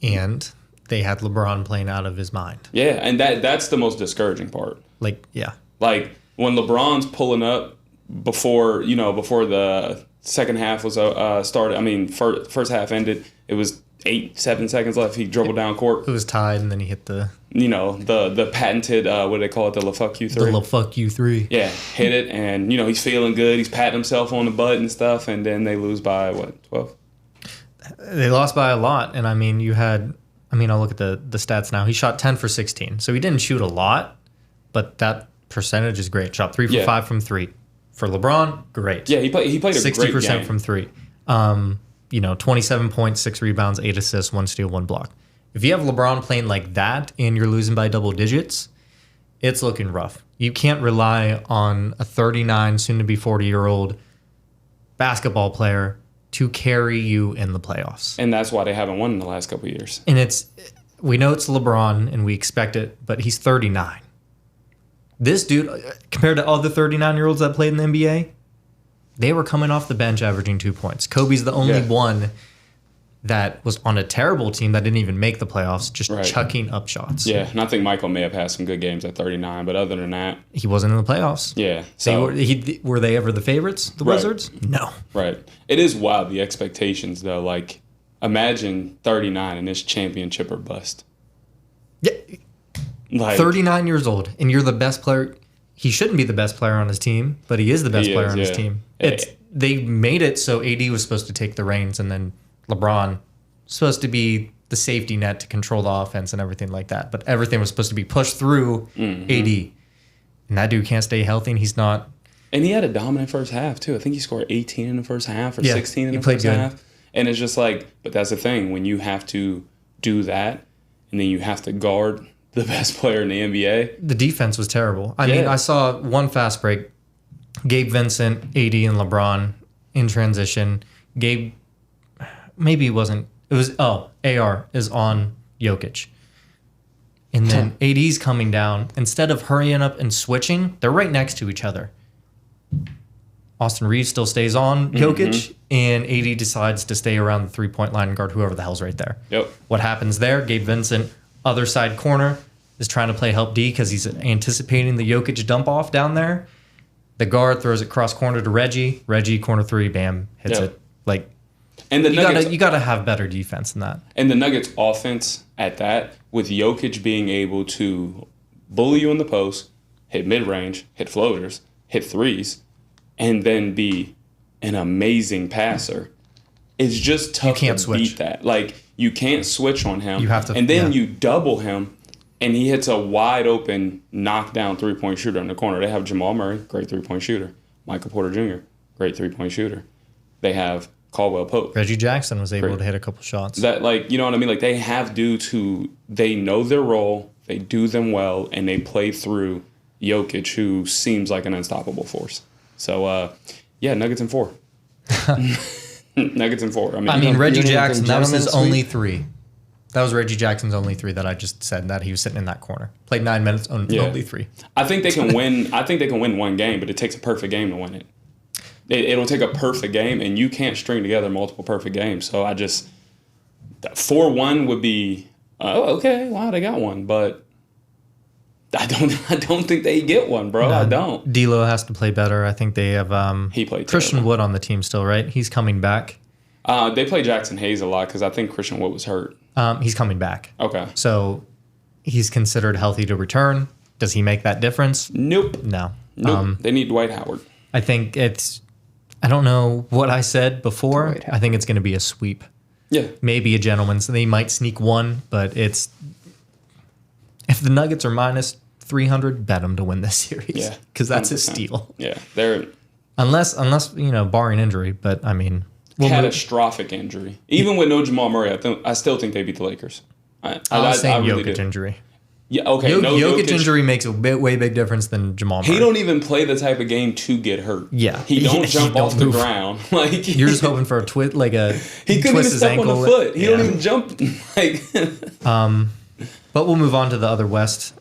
And they had LeBron playing out of his mind. Yeah, and that's the most discouraging part. Like, yeah. Like when LeBron's pulling up before the Second half was started. I mean, first half ended. It was 7 seconds left. He dribbled down court. It was tied, and then he hit the the patented what do they call it? The fuck you three. the fuck you three. Yeah, hit it, and he's feeling good. He's patting himself on the butt and stuff, and then they lose by what, 12? They lost by a lot, and I mean, I'll look at the stats now. He shot 10 for 16, so he didn't shoot a lot, but that percentage is great. Shot 3 for 5 from 3. For LeBron, great. Yeah, he played a great game. 60% from 3. 27 points, 6 rebounds, 8 assists, 1 steal, 1 block. If you have LeBron playing like that and you're losing by double digits, it's looking rough. You can't rely on a 39, soon-to-be 40-year-old basketball player to carry you in the playoffs. And that's why they haven't won in the last couple of years. And we know it's LeBron and we expect it, but he's 39. This dude, compared to other 39-year-olds that played in the NBA, they were coming off the bench averaging 2 points. Kobe's the only one that was on a terrible team that didn't even make the playoffs, just chucking up shots. Yeah, and I think Michael may have had some good games at 39, but other than that, he wasn't in the playoffs. Yeah. So were they ever the favorites, the Wizards? No. Right. It is wild, the expectations, though. Like, imagine 39 and this championship or bust. Yeah. Like, 39 years old, and you're the best player. He shouldn't be the best player on his team, but he is the best player on his team. They made it so AD was supposed to take the reins, and then LeBron supposed to be the safety net to control the offense and everything like that. But everything was supposed to be pushed through AD. And that dude can't stay healthy, and he's not. And he had a dominant first half, too. I think he scored 18 in the first half or 16 in the first half. And it's just like, but that's the thing. When you have to do that, and then you have to guard the best player in the NBA. The defense was terrible. I mean, I saw one fast break. Gabe Vincent, AD, and LeBron in transition. Gabe, maybe it wasn't. It was, AR is on Jokic. And then AD's coming down. Instead of hurrying up and switching, they're right next to each other. Austin Reeves still stays on Jokic, and AD decides to stay around the three-point line and guard whoever the hell's right there. Yep. What happens there? Gabe Vincent, other side corner, is trying to play help D because he's anticipating the Jokic dump off down there. The guard throws it cross corner to Reggie. Reggie, corner three, bam, hits it. Like, and you gotta have better defense than that. And the Nuggets offense at that, with Jokic being able to bully you in the post, hit mid-range, hit floaters, hit threes, and then be an amazing passer, it's just tough to beat that. Like, you can't switch on him. You have to, and then you double him, and he hits a wide open knockdown three-point shooter in the corner. They have Jamal Murray, great three-point shooter. Michael Porter Jr., great three-point shooter. They have Caldwell Pope. Reggie Jackson was able to hit a couple shots. That, like, you know what I mean? Like, they have dudes who, they know their role, they do them well, and they play through Jokic, who seems like an unstoppable force. So, Nuggets in 4. Nuggets in 4. I mean, Reggie Jackson, that was his only three. That was Reggie Jackson's only three that I just said that he was sitting in that corner. Played 9 minutes, only three. I think they can win. I think they can win one game, but it takes a perfect game to win it. It'll take a perfect game, and you can't string together multiple perfect games. So 4-1 would be okay. Wow, they got one, but I don't think they get one, bro. No, I don't. D'Lo has to play better. I think they have he played Christian terrible. Wood on the team still, right? He's coming back. They play Jackson Hayes a lot because I think Christian Wood was hurt. He's coming back. Okay. So he's considered healthy to return. Does he make that difference? Nope. No. Nope. They need Dwight Howard. I think I don't know what I said before. I think it's going to be a sweep. Yeah. Maybe a gentleman's. They might sneak one, but if the Nuggets are minus 300, bet them to win this series. Yeah. Because that's 100%. A steal. Yeah. They're unless barring injury, but I mean. Catastrophic injury. Even with no Jamal Murray, I still think they beat the Lakers. I really Jokic injury. Yeah, okay. Jokic injury makes a way big difference than Jamal Murray. He don't even play the type of game to get hurt. Yeah. He don't jump off the ground. Like, you're just hoping for a twist, like a he couldn't even step on the foot. He don't even jump. Like. But we'll move on to the other West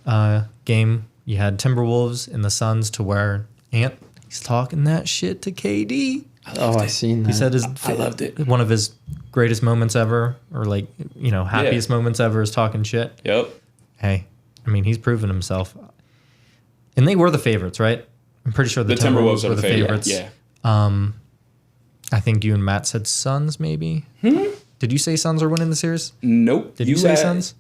game. You had Timberwolves and the Suns, to where he's talking that shit to KD. I seen that. He said I loved it. One of his greatest moments ever, or happiest moments ever, is talking shit. Yep. Hey, I mean, he's proven himself. And they were the favorites, right? I'm pretty sure the Timberwolves were the favorites. Yeah. I think you and Matt said Suns, maybe. Did you say Suns are winning the series? Nope. Did you say Suns?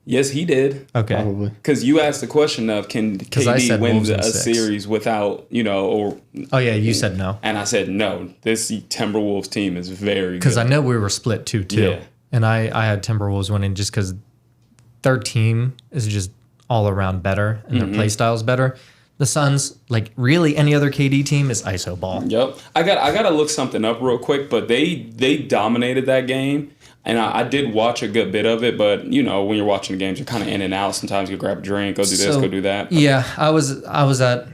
Yes, he did. Okay. Probably. Because you asked the question of can I KD said win Wolves in a 6. series without, or Oh, yeah, you said no. and I said no. This Timberwolves team is very good. Because I know we were split 2-2. Yeah. And I had Timberwolves winning just because their team is just all around better and their play style is better. The Suns, like really any other KD team, is ISO ball. Yep. I gotta look something up real quick, but they dominated that game. And I did watch a good bit of it, but when you're watching the games, you're kind of in and out. Sometimes you grab a drink, go do this, go do that. Yeah, I was at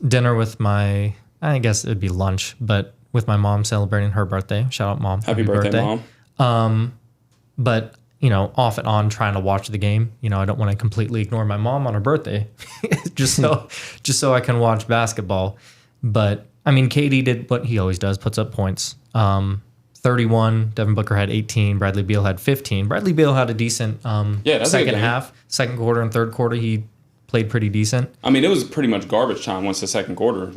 dinner with I guess it'd be lunch, but with my mom celebrating her birthday. Shout out, Mom. Happy birthday, Mom. But off and on trying to watch the game. I don't want to completely ignore my mom on her birthday, just so I can watch basketball. But I mean, KD did what he always does, puts up points. 31. Devin Booker had 18. Bradley Beal had 15. Bradley Beal had a decent second half. Second quarter and third quarter, he played pretty decent. I mean, it was pretty much garbage time once the second quarter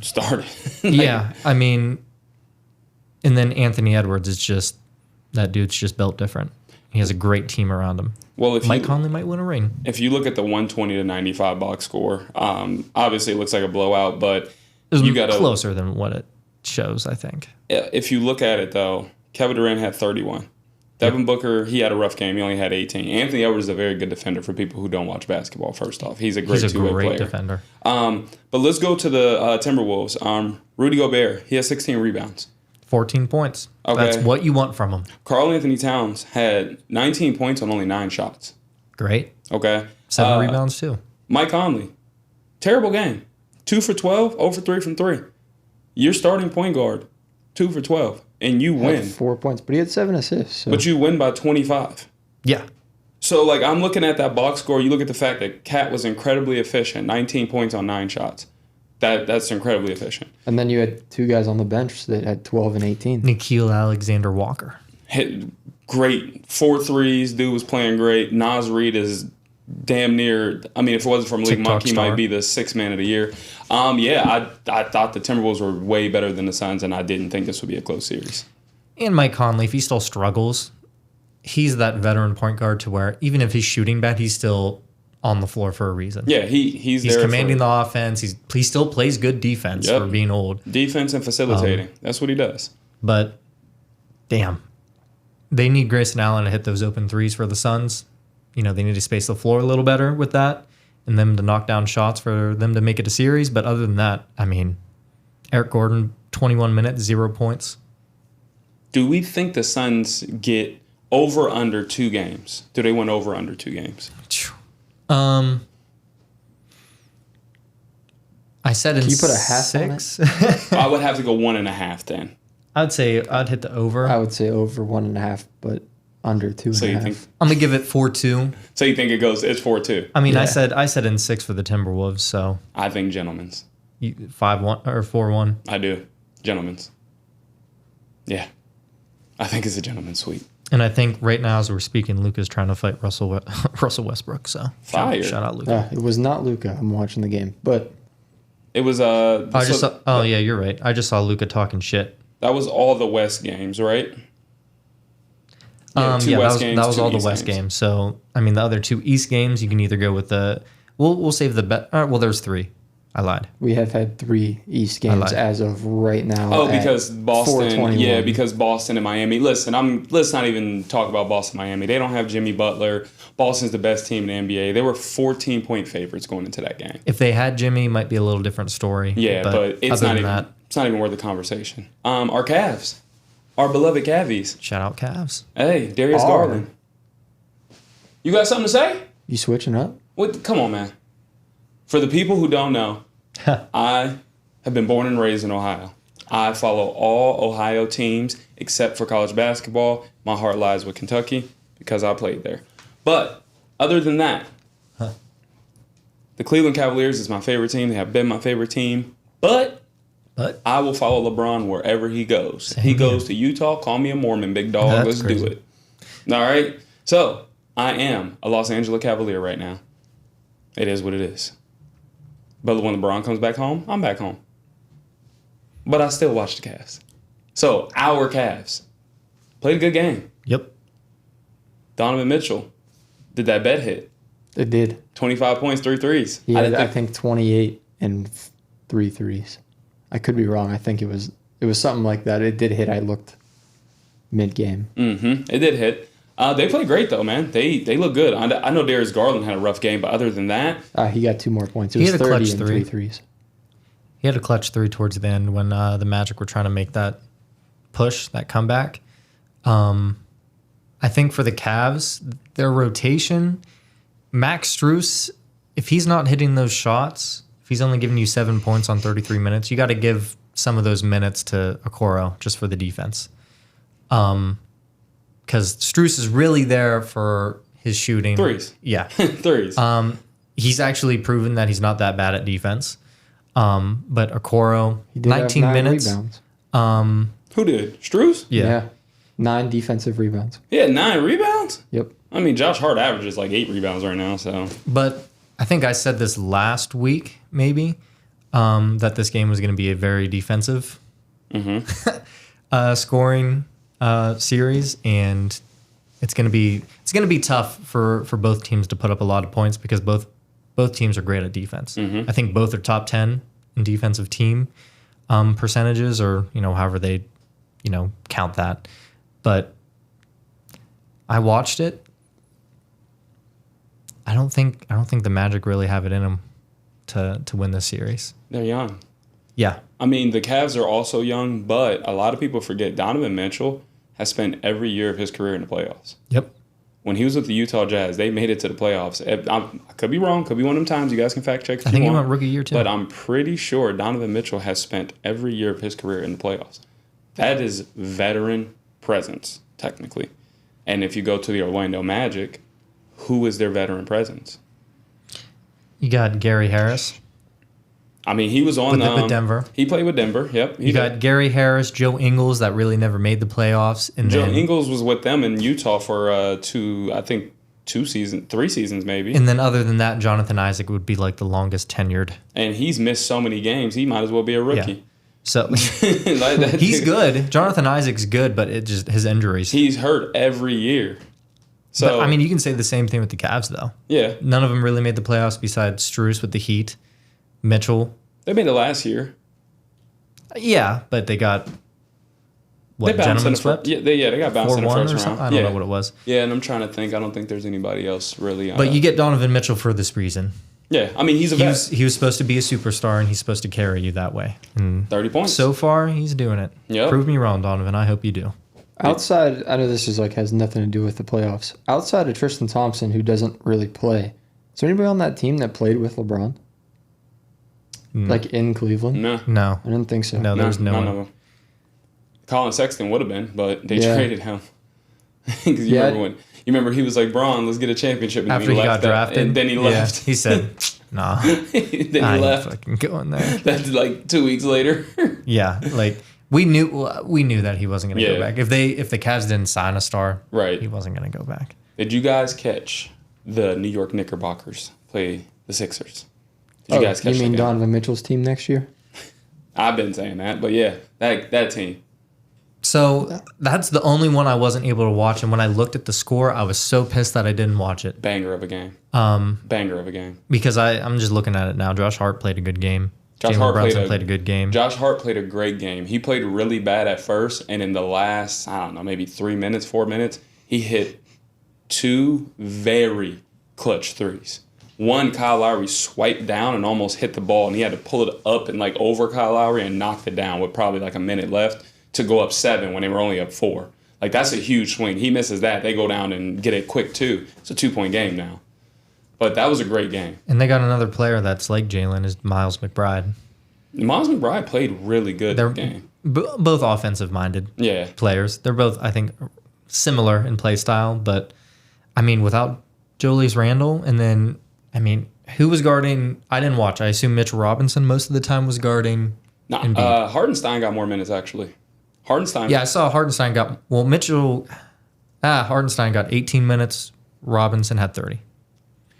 started. Yeah, I mean, and then Anthony Edwards is just that dude's just built different. He has a great team around him. Well, if Mike Conley might win a ring. If you look at the 120-95 box score, obviously it looks like a blowout, but you got closer than what it shows, I think. If you look at it though, Kevin Durant had 31. Devin Booker, he had a rough game. He only had 18. Anthony Edwards is a very good defender for people who don't watch basketball. First off, he's a great two-way player. Defender. But let's go to the Timberwolves. Rudy Gobert, he has 16 rebounds. 14 points. Okay. That's what you want from him. Karl Anthony Towns had 19 points on only 9 shots. Great. Okay. 7 rebounds too. Mike Conley, terrible game. 2 for 12, 0 for 3 from 3. You're starting point guard, 2 for 12, and you win. 4 points, but he had 7 assists. So. But you win by 25. Yeah. So, I'm looking at that box score. You look at the fact that Cat was incredibly efficient, 19 points on 9 shots. That's incredibly efficient. And then you had 2 guys on the bench that had 12 and 18. Nikhil Alexander-Walker. Hit great 4 threes. Dude was playing great. Naz Reid is damn near. I mean, if it wasn't from League Monk, he might be the 6th man of the year. I thought the Timberwolves were way better than the Suns, and I didn't think this would be a close series. And Mike Conley, if he still struggles, he's that veteran point guard to where even if he's shooting bad, he's still on the floor for a reason. Yeah, he's there commanding the offense. He still plays good defense for being old. Defense and facilitating. That's what he does. But damn, they need Grayson Allen to hit those open threes for the Suns. They need to space the floor a little better with that, and them to knock down shots for them to make it a series. But other than that, I mean, Eric Gordon, 21 minutes, 0 points. Do we think the Suns get over under 2 games? Do they win over under 2 games? I said in Can you put a half 6. on it? I would have to go 1.5 then. I'd say I'd hit the over. I would say over 1.5, but under 2.5. So you think? I'm gonna give it 4-2. So you think it's 4-2? I mean, Yeah. I said in 6 for the Timberwolves, so I think gentlemen's. 5-1 or 4-1. I do. Gentlemen's. Yeah. I think it's a gentleman's sweep. And I think right now, as we're speaking, Luka's trying to fight Russell Westbrook. So Fire. Shout out Luka. It was not Luka. I'm watching the game, but It was yeah, you're right. I just saw Luka talking shit. that was all the West games, right? Two West games, that was two all the East West games. So I mean, the other 2 East games, you can either go with the. We'll save the bet. Well, there's 3. I lied. we have had 3 East games as of right now. Oh, because Boston, 4:21. because Boston and Miami. Listen, let's not even talk about Boston, Miami. They don't have Jimmy Butler. Boston's the best team in the NBA. They were 14-point favorites going into that game. If they had Jimmy, it might be a little different story. Yeah, but it's other not than even that, it's not even worth the conversation. Our Cavs, our beloved Cavies. shout out Cavs. Hey, Darius Garland. You got something to say? You switching up? What? Come on, man. For the people who don't know, I have been born and raised in Ohio. I follow all Ohio teams except for college basketball. My heart lies with Kentucky because I played there. But other than that, the Cleveland Cavaliers is my favorite team. They have been my favorite team. But I will follow LeBron wherever he goes. He goes to Utah. Call me a Mormon, big dog. That's Let's crazy. do it. All right. So I am a Los Angeles Cavalier right now. It is what it is. But when LeBron comes back home, I'm back home. but I still watched the Cavs. So our Cavs played a good game. Yep. Donovan Mitchell did that bet hit. It did. 25 points, 3 threes. He had, I think 28 and 3 threes. I could be wrong. I think it was something like that. It did hit. I looked mid-game. It did hit. They played great, though, man. They look good. I know Darius Garland had a rough game, but other than that... He got 2 more points. It was 30 and 3 threes. He had a clutch 3 towards the end when the Magic were trying to make that push, that comeback. I think for the Cavs, their rotation, Max Strus, if he's not hitting those shots, if he's only giving you 7 points on 33 minutes, you got to give some of those minutes to Okoro just for the defense. Because Strus is really there for his shooting. Threes. Yeah. Threes. He's actually proven that he's not that bad at defense. But Okoro, He did 19 have 9 minutes. rebounds. Who did? Strus? Yeah. 9 defensive rebounds. He had 9 rebounds? Yep. I mean, Josh Hart averages like 8 rebounds right now, so... But I think I said this last week, maybe, that this game was going to be a very defensive scoring series, and it's going to be tough for both teams to put up a lot of points because both teams are great at defense. I think both are top 10 in defensive team percentages, or however they count that. But I watched it. I don't think the Magic really have it in them to win this series. They're young. Yeah. I mean, the Cavs are also young, but a lot of people forget Donovan Mitchell has spent every year of his career in the playoffs. Yep. When he was with the Utah Jazz, they made it to the playoffs. I could be wrong. Could be one of them times. You guys can fact check if I think you he want. went rookie year too. But I'm pretty sure Donovan Mitchell has spent every year of his career in the playoffs. That is veteran presence, technically. And if you go to the Orlando Magic, who is their veteran presence? You got Gary Harris. I mean, he was on with Denver. He played with Denver. Yep. You got Gary Harris, Joe Ingles, that really never made the playoffs, and Joe then Ingles was with them in Utah for 3 seasons maybe. And then other than that, Jonathan Isaac would be like the longest tenured. And he's missed so many games. He might as well be a rookie. Yeah. So he's good. Jonathan Isaac's good, but it just his injuries. He's hurt every year. So But, I mean, you can say the same thing with the Cavs, though. Yeah. None of them really made the playoffs besides Strus with the Heat, Mitchell. They made it last year. Yeah, but they got They bounced gentlemen in the swept. first. Yeah, they got bounced in the 4-1 first or round. something. I don't know what it was. Yeah, and I'm trying to think. I don't think there's anybody else really. But you get Donovan Mitchell for this reason. Yeah, I mean he's a vet. He was supposed to be a superstar, and he's supposed to carry you that way. And 30 points. so far, he's doing it. Yep. Prove me wrong, Donovan. I hope you do. Outside, I know this is has nothing to do with the playoffs. Outside of Tristan Thompson, who doesn't really play, is there anybody on that team that played with LeBron? Like in Cleveland? No, I didn't think so. No, there was no none one. of them. Colin Sexton would have been, but they Yeah. traded him. Because you remember he was like, "Braun, let's get a championship." And After he got drafted, and then he left. He said, "Nah, then he I ain't left. fucking going there." That's like 2 weeks later. Yeah, like we knew that he wasn't going to Yeah. go back. If the Cavs didn't sign a star, Right. he wasn't going to go back. Did you guys catch the New York Knickerbockers play the Sixers? Did you guys catch You mean that game? Donovan Mitchell's team next year? I've been saying that, but yeah, that team. So that's the only one I wasn't able to watch. And when I looked at the score, I was so pissed that I didn't watch it. Banger of a game. Banger of a game. Because I'm just looking at it now. Josh Hart played a good game. Josh Jalen Hart Brunson played a good game. Josh Hart played a great game. He played really bad at first, and in the last, I don't know, maybe 3 minutes, 4 minutes, he hit 2 very clutch threes. One, Kyle Lowry swiped down and almost hit the ball, and he had to pull it up and like over Kyle Lowry and knocked it down with probably like a minute left to go up 7 when they were only up 4. Like, that's a huge swing. He misses that. They go down and get it quick, too. It's a 2-point game now. But that was a great game. And they got another player that's like Jalen, is Miles McBride. Miles McBride played really good They're that game. both offensive-minded Yeah. players. They're both, I think, similar in play style. But, I mean, without Julius Randle, and then, I mean, who was guarding? I didn't watch. I assume Mitchell Robinson most of the time was guarding Embiid. Hardenstein got more minutes, actually. Hardenstein. Yeah, I saw Hardenstein Hardenstein got 18 minutes. Robinson had 30.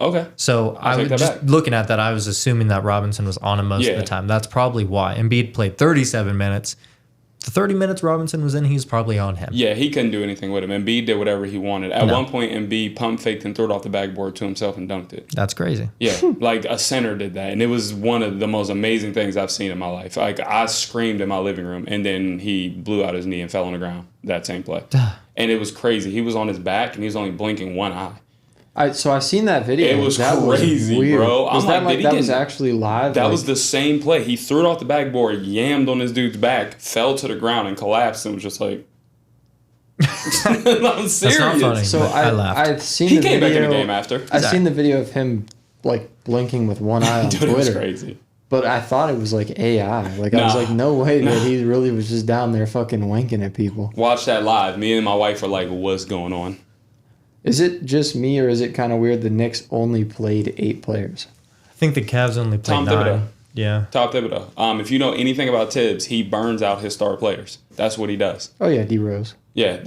Okay. So I take was that just back. looking at that, I was assuming that Robinson was on him most of Yeah. the time. That's probably why. Embiid played 37 minutes. The 30 minutes Robinson was in, he was probably on him. Yeah, he couldn't do anything with him. Embiid did whatever he wanted. At No. one point, Embiid pump faked and threw it off the backboard to himself and dunked it. That's crazy. Yeah, like a center did that, and it was one of the most amazing things I've seen in my life. Like I screamed in my living room, and then he blew out his knee and fell on the ground that same play, and it was crazy. He was on his back, and he was only blinking one eye. So I seen that video. It was that crazy, weird. bro. Was I'm that like, did he that get- was actually live? That Like, was the same play. He threw it off the backboard, yammed on this dude's back, fell to the ground, and collapsed, and was just like, I'm serious. That's not funny. So but I laughed. I've seen He the came video. back in the game after. I've seen the video of him like blinking with one eye on Dude, it was Twitter. crazy. But I thought it was like AI. Like I was Nah. like, no way that he really was just down there fucking winking at people. Watch that live. Me and my wife were like, what's going on? Is it just me or is it kind of weird the Knicks only played 8 players? I think the Cavs only played Tom 9. Thibodeau. Yeah. Top Thibodeau. If you know anything about Tibbs, he burns out his star players. That's what he does. Oh yeah, D Rose. Yeah,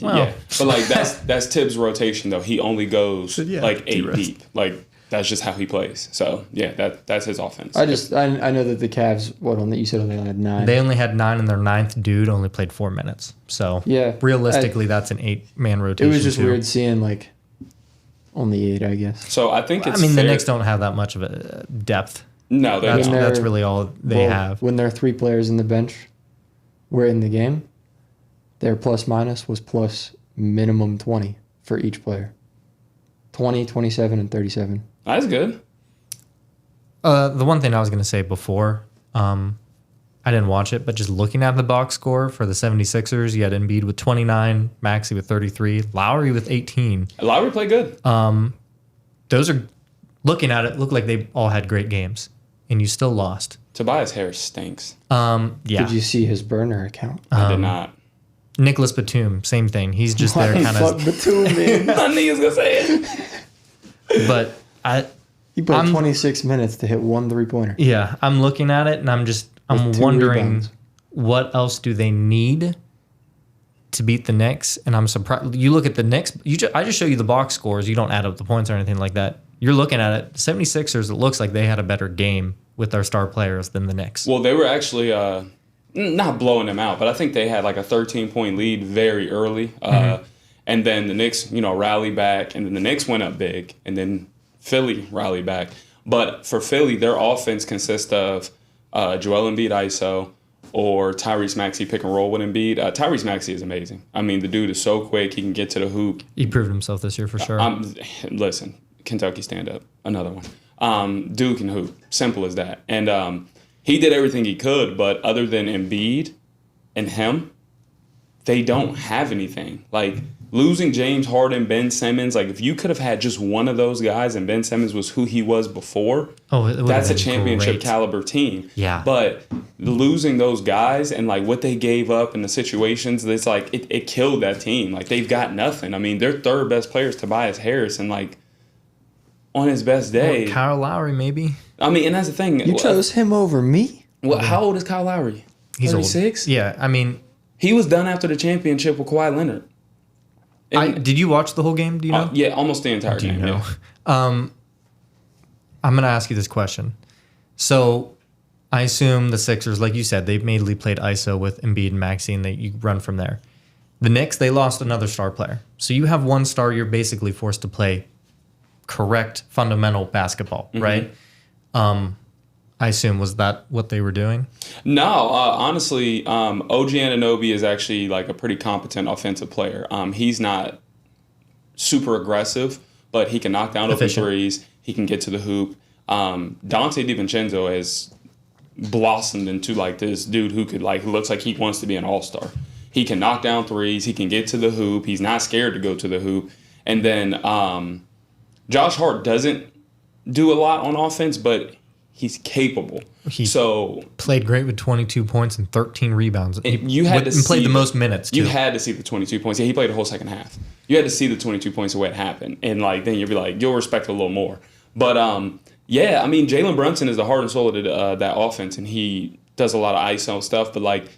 Wow. yeah. But like that's Tibbs' rotation though. He only goes Yeah, like 8 D-Rose. deep. Like that's just how he plays. So yeah, that's his offense. I know that the Cavs. You said they only had 9. They only had 9, and their 9th dude only played 4 minutes. So Yeah. realistically, that's an 8-man It rotation. was just too. weird seeing like only 8, I guess. So I think I it's. mean, the fair. Knicks don't have that much of a depth. No, they That's don't. they're- that's really all they have. When their 3 players in the bench were in the game, their plus minus was plus minimum 20 for each player. 20, 27, and 37. That's good. The one thing I was going to say before, I didn't watch it, but just looking at the box score for the 76ers, you had Embiid with 29, Maxey with 33, Lowry with 18. Lowry played good. Those are, looking at it, look like they all had great games, and you still lost. Tobias Harris stinks. Yeah. Did you see his burner account? I did not. Nicholas Batum, same thing. He's just there kind Fuck of, Batum, man. I knew he was gonna say it. but He played I'm- 26 minutes to hit 1 3-pointer. yeah, I'm looking at it and I'm With 2 wondering rebounds. what else do they need to beat the Knicks? And I'm surprised. You look at the Knicks, I just show you the box scores. You don't add up the points or anything like that. You're looking at it. 76ers, it looks like they had a better game with their star players than the Knicks. Well, they were actually not blowing them out, but I think they had like a 13-point lead very early. And then the Knicks, rallied back, and then the Knicks went up big, and then Philly rallied back. But for Philly, their offense consists of Joel Embiid ISO or Tyrese Maxey pick and roll with Embiid. Tyrese Maxey is amazing. I mean, the dude is so quick. He can get to the hoop. He proved himself this year for sure. Listen, Kentucky stand up, another one. Duke and hoop, simple as that. And he did everything he could, but other than Embiid and him, they don't have anything. Like losing James Harden, Ben Simmons, like if you could have had just one of those guys and Ben Simmons was who he was before, it would've that's a been championship great. caliber team. Yeah. But losing those guys and like what they gave up in the situations, it's like it killed that team. Like they've got nothing. I mean, their third best player is Tobias Harris, and like on his best day, Kyle Lowry, maybe. I mean, and that's the thing. You chose him over me? Well, how old is Kyle Lowry? He's 36? old. Yeah, I mean, He was done after the championship with Kawhi Leonard. And, did you watch the whole game? Do you know? yeah, almost the entire Do you game. know? Yeah. I'm going to ask you this question. So I assume the Sixers, like you said, they mainly played ISO with Embiid and Maxey, and you run from there. The Knicks, they lost another star player. So you have one star, you're basically forced to play correct fundamental basketball, right? I assume, was that what they were doing? No, honestly, OG Anunoby is actually like a pretty competent offensive player. He's not super aggressive, but he can knock down open Efficient. threes. He can get to the hoop. Donte DiVincenzo has blossomed into like this dude who could like looks like he wants to be an all-star. He can knock down threes. He can get to the hoop. He's not scared to go to the hoop. And then Josh Hart doesn't do a lot on offense, but he's capable. He So played great with 22 points and 13 rebounds. you had to and played see the most minutes, too. You had to see the 22 points. Yeah, he played the whole second half. You had to see the 22 points of what happened, and like then you'd be like, you'll respect it a little more. But yeah, I mean, Jalen Brunson is the heart and soul of that offense, and he does a lot of ISO stuff. But like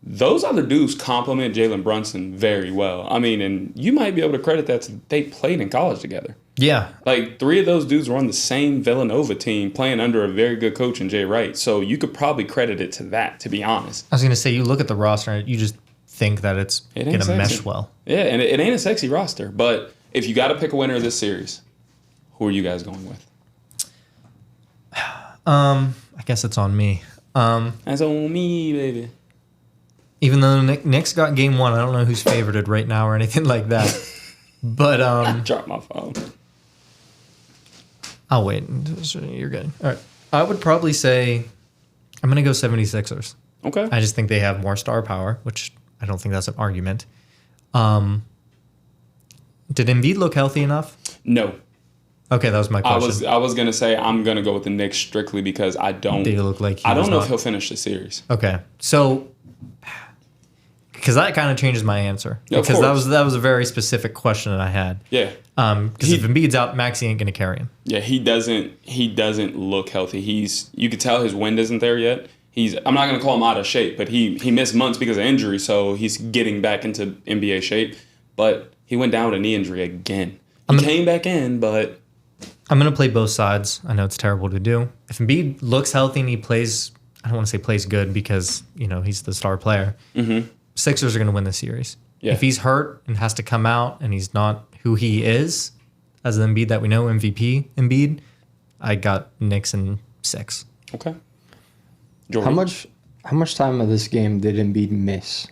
those other dudes complement Jalen Brunson very well. I mean, and you might be able to credit that to they played in college together. Yeah. Like 3 of those dudes were on the same Villanova team playing under a very good coach in Jay Wright. So you could probably credit it to that, to be honest. I was going to say, you look at the roster and you just think that it's going to mesh well. Yeah, and it ain't a sexy roster. But if you got to pick a winner of this series, who are you guys going with? I guess it's on me. That's on me, baby. Even though Knicks got game 1, I don't know who's favorited right now or anything like that. But I dropped my phone. I'll wait. You're good. All right. I would probably say I'm going to go 76ers. Okay. I just think they have more star power, which I don't think that's an argument. Did Embiid look healthy enough? No. Okay, that was my question. I was gonna say I'm gonna go with the Knicks strictly because I don't. They look like I don't know if he'll finish the series. Okay, so because that kind of changes my answer Yeah, because that was a very specific question that I had. Yeah. Because if Embiid's out, Maxey ain't gonna carry him. Yeah, he doesn't look healthy. You could tell his wind isn't there yet. I'm not gonna call him out of shape, but he missed months because of injury, so he's getting back into NBA shape. But he went down with a knee injury again. He came back in, but I'm going to play both sides. I know it's terrible to do. If Embiid looks healthy and he plays, I don't want to say plays good because, he's the star player. Mm-hmm. Sixers are going to win the series. Yeah. If he's hurt and has to come out and he's not who he is as the Embiid that we know, MVP Embiid, I got Knicks in 6. Okay. Jordan. How much time of this game did Embiid miss?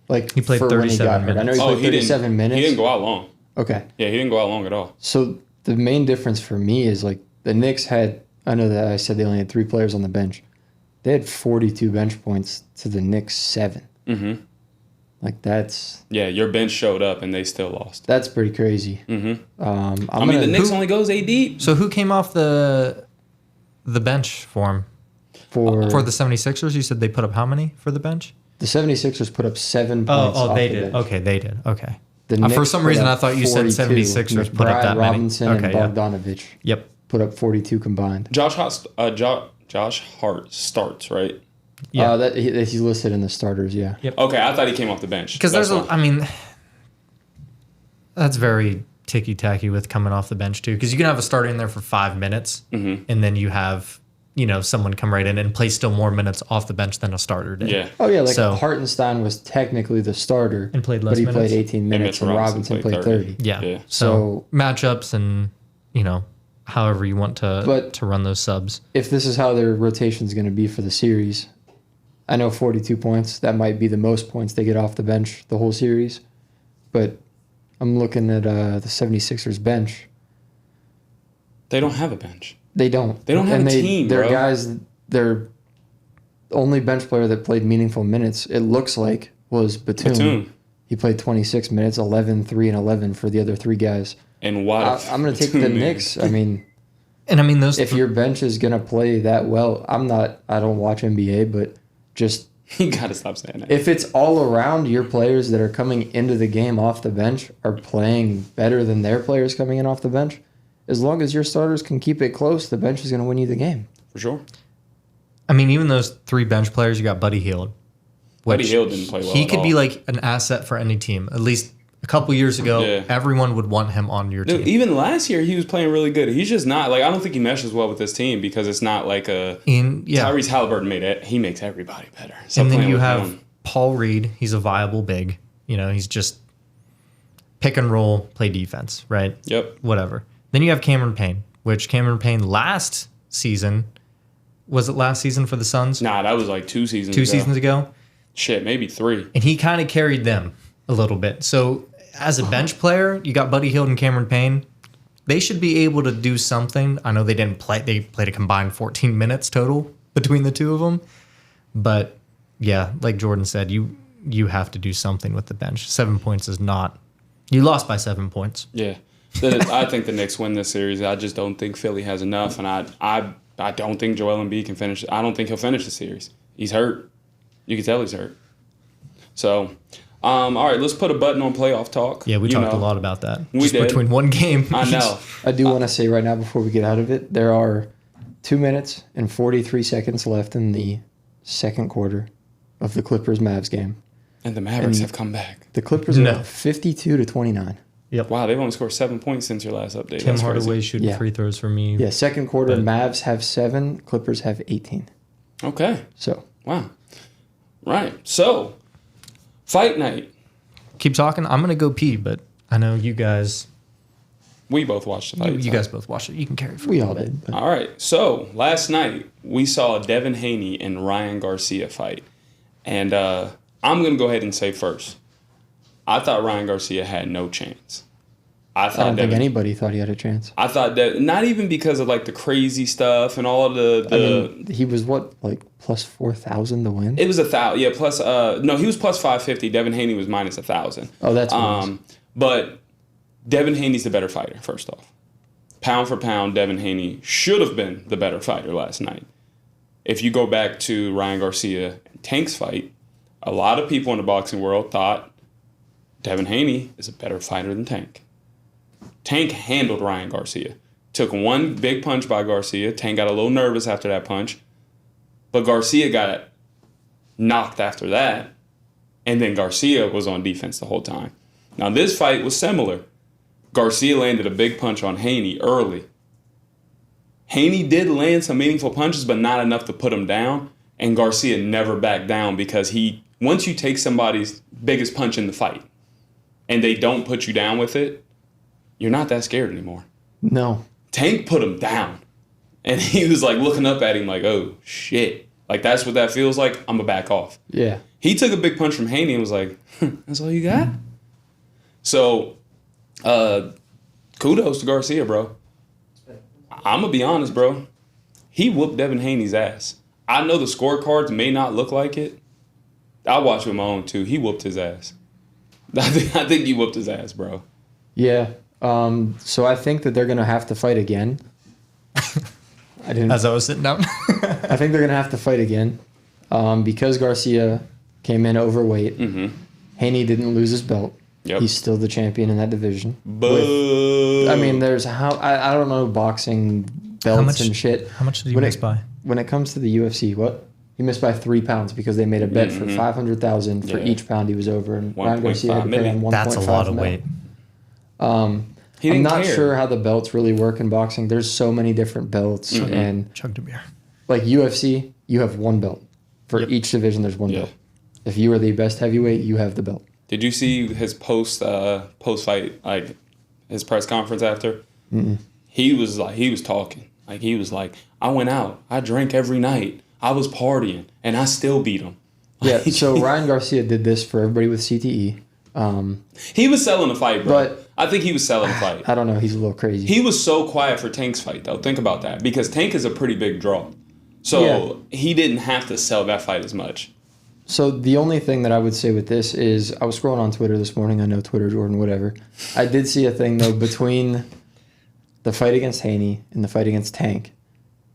Like he played 37 minutes. I know he played 37 minutes. He didn't go out long. Okay. Yeah, he didn't go out long at all. So the main difference for me is like the Knicks had, I know that I said they only had 3 players on the bench. They had 42 bench points to the Knicks 7. Mm-hmm. Like that's... Yeah, your bench showed up and they still lost. That's pretty crazy. Mm-hmm. The Knicks only goes 8 deep. So who came off the bench for him? For the 76ers, you said they put up how many for the bench? The 76ers put up 7 points. Oh, they did. Okay, they did. Okay. For some reason, I thought you said 76ers put up that Robinson many. and Bogdanovich. Yep. Put up 42 combined. Josh Hart starts, right? Yeah. He's listed in the starters, yeah. Yep. Okay, I thought he came off the bench. Because that's very ticky-tacky with coming off the bench, too. Because you can have a starter in there for 5 minutes, and then you have... someone come right in and play still more minutes off the bench than a starter did. Yeah. Oh, yeah. Hartenstein was technically the starter. And played less But he minutes. played 18 minutes and Robinson played 30. Yeah. So matchups and, however you want to run those subs. If this is how their rotation is going to be for the series, I know 42 points. That might be the most points they get off the bench the whole series. But I'm looking at the 76ers bench. They don't have a bench. They don't. They don't have a team, Their bro. guys, their only bench player that played meaningful minutes, it looks like, was Batum. He played 26 minutes, 11, 3, and 11 for the other 3 guys. And what? I'm going to take the Knicks. I mean, those. If your bench is going to play that well, I don't watch NBA, but just. You got to stop saying that. If it's all around your players that are coming into the game off the bench are playing better than their players coming in off the bench, as long as your starters can keep it close, the bench is going to win you the game. For sure. Even those 3 bench players, you got Buddy Hield. Buddy Hield didn't play well He could be like an asset for any team. At least a couple years ago, everyone would want him on your team. Even last year, he was playing really good. He's just not, I don't think he meshes well with this team because it's not like Tyrese Halliburton he makes everybody better. And then you have Paul Reed. He's a viable big. He's just pick and roll, play defense, right? Yep. Whatever. Then you have Cameron Payne, which Cameron Payne last season, was it last season for the Suns? Nah, that was like 2 seasons ago. 2 seasons ago? Shit, maybe 3. And he kind of carried them a little bit. So as a bench player, you got Buddy Hield and Cameron Payne. They should be able to do something. I know they didn't play. They played a combined 14 minutes total between the 2 of them. But yeah, like Jordan said, you have to do something with the bench. 7 points is not... You lost by 7 points. Yeah. I think the Knicks win this series. I just don't think Philly has enough, and I don't think Joel Embiid can finish. I don't think he'll finish the series. He's hurt. You can tell he's hurt. So, all right, let's put a button on playoff talk. Yeah, we talked a lot about that. We did. Between one game. I know. I do want to say right now before we get out of it, there are 2 minutes and 43 seconds left in the second quarter of the Clippers-Mavs game. And the Mavericks have come back. The Clippers are 52-29. Yep. Wow, they've only scored 7 points since your last update. Tim That's Hardaway crazy. shooting free throws for me. Yeah, second quarter, Mavs have 7, Clippers have 18. Okay. So. Wow. Right. So, fight night. Keep talking. I'm going to go pee, but I know you guys... We both watched the fight. You guys both watched it. You can carry it for We a all little bit. did. All right. So, last night, we saw Devin Haney and Ryan Garcia fight. And I'm going to go ahead and say first, I thought Ryan Garcia had no chance. I don't think anybody thought he had a chance. I thought that, not even because of like the crazy stuff and all of the I mean, he was what, like plus 4,000 to win? It was 1,000. Yeah, plus no, he was plus 550. Devin Haney was minus 1,000. Oh, that's what it was. But Devin Haney's the better fighter, first off. Pound for pound, Devin Haney should have been the better fighter last night. If you go back to Ryan Garcia and Tank's fight, a lot of people in the boxing world thought Devin Haney is a better fighter than Tank. Tank handled Ryan Garcia. Took one big punch by Garcia. Tank got a little nervous after that punch. But Garcia got knocked after that. And then Garcia was on defense the whole time. Now, this fight was similar. Garcia landed a big punch on Haney early. Haney did land some meaningful punches, but not enough to put him down. And Garcia never backed down because once you take somebody's biggest punch in the fight and they don't put you down with it, you're not that scared anymore. No. Tank put him down. And he was like looking up at him like, oh, shit. Like, that's what that feels like. I'm going to back off. Yeah. He took a big punch from Haney and was like, that's all you got? So, kudos to Garcia, bro. I'm going to be honest, bro. He whooped Devin Haney's ass. I know the scorecards may not look like it. I watched with my own, too. He whooped his ass. I think he whooped his ass, bro. Yeah. So I think that they're going to have to fight again. As I was sitting down. I think they're going to have to fight again because Garcia came in overweight. Mm-hmm. Haney didn't lose his belt. Yep. He's still the champion in that division. Boo. I mean, there's I don't know boxing belts and shit. How much did you miss by? When it comes to the UFC, what? He missed by 3 pounds because they made a bet for $500,000 for each pound he was over, and Ryan Garcia had to pay him 1.5 That's a lot of weight. I'm not sure how the belts really work in boxing. There's so many different belts, and Chugged a beer. like UFC, you have one belt for each division. There's one belt. If you are the best heavyweight, you have the belt. Did you see his post fight, like his press conference after? Mm-mm. He was talking. Like, he was like, I went out, I drank every night, I was partying, and I still beat him. Yeah. So Ryan Garcia did this for everybody with CTE. He was selling the fight, bro. But I think he was selling the fight. I don't know. He's a little crazy. He was so quiet for Tank's fight, though. Think about that, because Tank is a pretty big draw. So he didn't have to sell that fight as much. So the only thing that I would say with this is I was scrolling on Twitter this morning. I know Twitter, Jordan, whatever. I did see a thing, though, between the fight against Haney and the fight against Tank.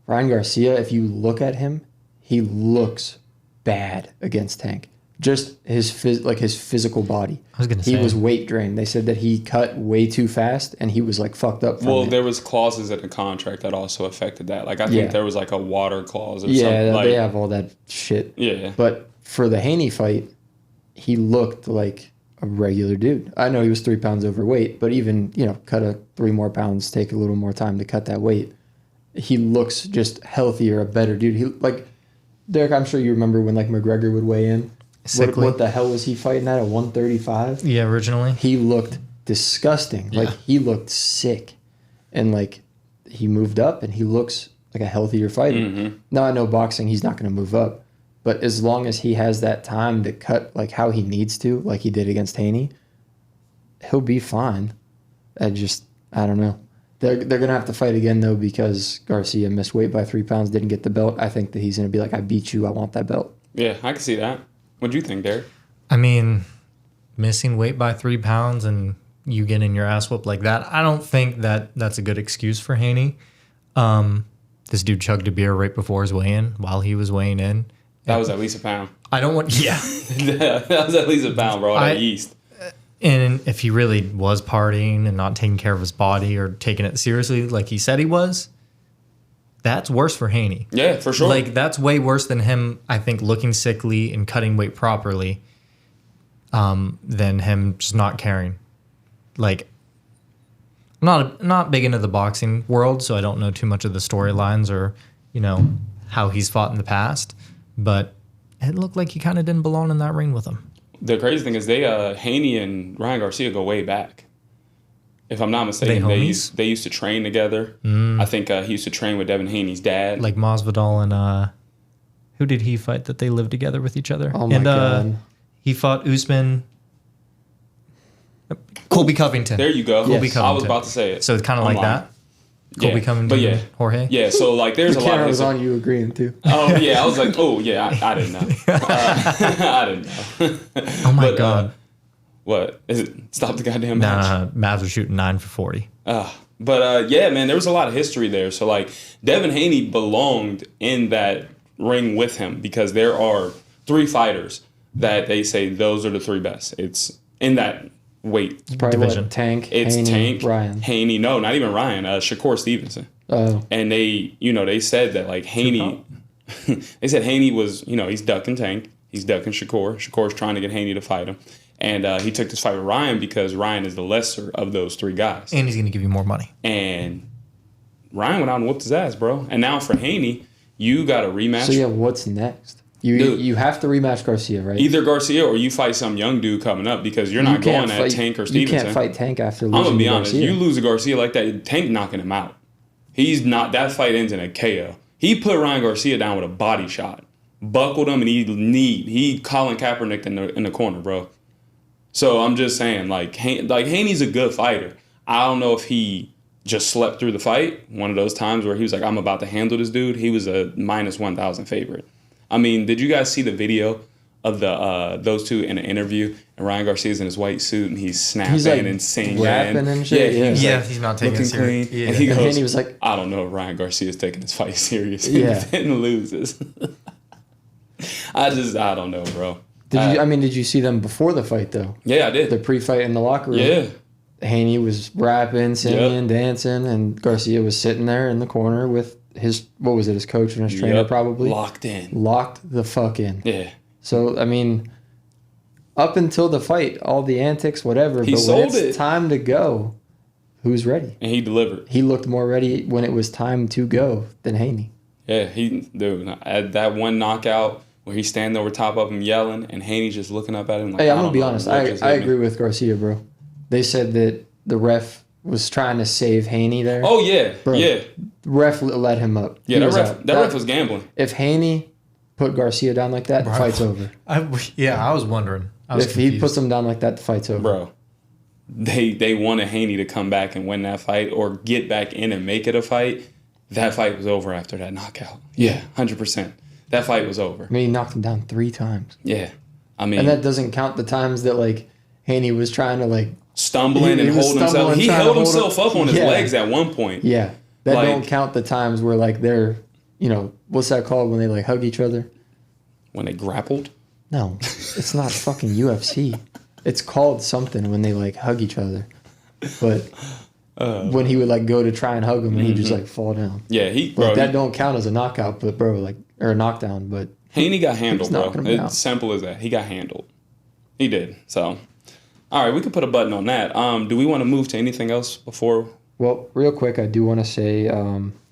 Ryan Garcia, if you look at him, he looks bad against Tank. Just his physical body. I was gonna say he was weight drained. They said that he cut way too fast and he was like fucked up. Well, there was clauses in the contract that also affected that. Like, I think there was like a water clause or something. Yeah, like, they have all that shit. Yeah. But for the Haney fight, he looked like a regular dude. I know he was 3 pounds overweight, but even, cut 3 more pounds, take a little more time to cut that weight. He looks just healthier, a better dude. He Derrick, I'm sure you remember when like McGregor would weigh in. What the hell was he fighting at 135? Yeah, originally. He looked disgusting. Yeah. Like, he looked sick. And, like, he moved up and he looks like a healthier fighter. Mm-hmm. Now, I know boxing, he's not going to move up. But as long as he has that time to cut, like, how he needs to, like he did against Haney, he'll be fine. I don't know. They're going to have to fight again, though, because Garcia missed weight by 3 pounds, didn't get the belt. I think that he's going to be like, I beat you, I want that belt. Yeah, I can see that. What do you think, Derrick? I mean, missing weight by 3 pounds and you getting your ass whooped like that, I don't think that's a good excuse for Haney. This dude chugged a beer right before his weigh-in while he was weighing in. That was at least a pound. I don't want... Yeah. That was at least a pound, bro. That yeast. And if he really was partying and not taking care of his body or taking it seriously like he said he was, that's worse for Haney. Yeah, for sure. Like, that's way worse than him, I think, looking sickly and cutting weight properly. than him just not caring. Like, I'm not big into the boxing world, so I don't know too much of the storylines or, how he's fought in the past. But it looked like he kind of didn't belong in that ring with him. The crazy thing is Haney and Ryan Garcia go way back. If I'm not mistaken, they used to train together. I think he used to train with Devin Haney's dad. Like Masvidal and who did he fight that they lived together with each other? Oh my God. He fought Usman. Colby Covington. There you go. Colby Covington. I was about to say it. So it's kind of like that. Colby Covington. But yeah, Jorge. Yeah. So like, there's a lot of. Was on you agreeing too. Oh yeah, I was like, oh yeah, I didn't know. I didn't know. Oh my God. What is it? Stop the goddamn match. Mavs were shooting 9 for 40. Yeah, man, there was a lot of history there. So like, Devin Haney belonged in that ring with him because there are 3 fighters that they say those are the 3 best. It's in that weight It's probably division. What, Tank. It's Haney, Tank, Ryan. Haney. No, not even Ryan. Shakur Stevenson. Oh. And they said that like Haney. They said Haney was he's ducking Tank. He's ducking Shakur. Shakur's trying to get Haney to fight him. And he took this fight with Ryan because Ryan is the lesser of those 3 guys. And he's going to give you more money. And Ryan went out and whooped his ass, bro. And now for Haney, you got a rematch. So yeah, what's next? You have to rematch Garcia, right? Either Garcia or you fight some young dude coming up because you're not going at Tank or Stevenson. You can't fight Tank after losing I'm going to be honest. Garcia. You lose a Garcia like that, Tank knocking him out. He's not. That fight ends in a KO. He put Ryan Garcia down with a body shot. Buckled him and he Colin Kaepernick in the corner, bro. So I'm just saying, like Haney's a good fighter. I don't know if he just slept through the fight. One of those times where he was like, I'm about to handle this dude. He was a minus 1,000 favorite. I mean, did you guys see the video of those two in an interview? And Ryan Garcia's in his white suit and he's snapping and singing. Rapping and shit. He's not taking it serious. Yeah. And he goes, Haney was like, I don't know if Ryan Garcia's taking this fight serious. Yeah. He then loses. I don't know, bro. Did you see them before the fight though? Yeah, I did. The pre-fight in the locker room. Yeah. Haney was rapping, singing, dancing, and Garcia was sitting there in the corner with his coach and his trainer probably. Locked in. Locked the fuck in. Yeah. So, I mean, up until the fight, all the antics, whatever. But when it's time to go, who's ready? And he delivered. He looked more ready when it was time to go than Haney. Yeah, at that one knockout where he's standing over top of him yelling and Haney's just looking up at him like, hey, I'm going to be honest. I agree with Garcia, bro. They said that the ref was trying to save Haney there. Oh, yeah. Bro, yeah. Ref let him up. Yeah, that ref was gambling. If Haney put Garcia down like that, the fight's over. I was wondering. If he puts him down like that, the fight's over. Bro, they wanted Haney to come back and win that fight or get back in and make it a fight. That fight was over after that knockout. Yeah, 100%. That fight was over. I mean, he knocked him down 3 times. Yeah. I mean, and that doesn't count the times that, like, Haney was trying to, stumbling and holding himself. He held himself up on his legs at one point. Yeah. That don't count the times where, they're, what's that called when they, hug each other? When they grappled? No. It's not fucking UFC. It's called something when they, hug each other. But when he would, go to try and hug him and he'd just, fall down. Yeah, that don't count as a knockout, but, bro, or a knockdown, but... Haney got handled, bro. It's simple as that. He got handled. He did. So, all right, we could put a button on that. Do we want to move to anything else before? Well, real quick, I do want to say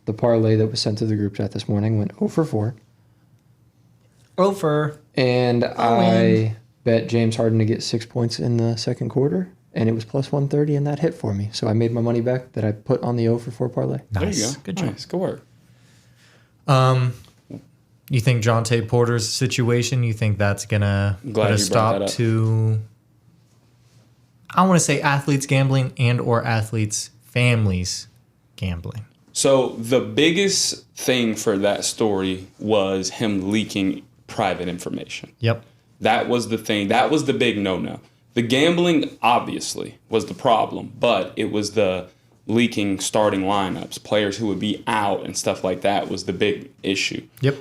the parlay that was sent to the group chat this morning went 0 for 4. Over. And I bet James Harden to get 6 points in the second quarter, and it was plus 130, and that hit for me. So I made my money back that I put on the 0 for 4 parlay. Nice. There you go. Good job. Nice. Good work. You think Jontay Porter's situation, you think that's going to put a stop to, I want to say, athletes gambling and or athletes' families gambling? So the biggest thing for that story was him leaking private information. Yep. That was the thing. That was the big no-no. The gambling, obviously, was the problem, but it was the leaking starting lineups, players who would be out and stuff like that was the big issue. Yep.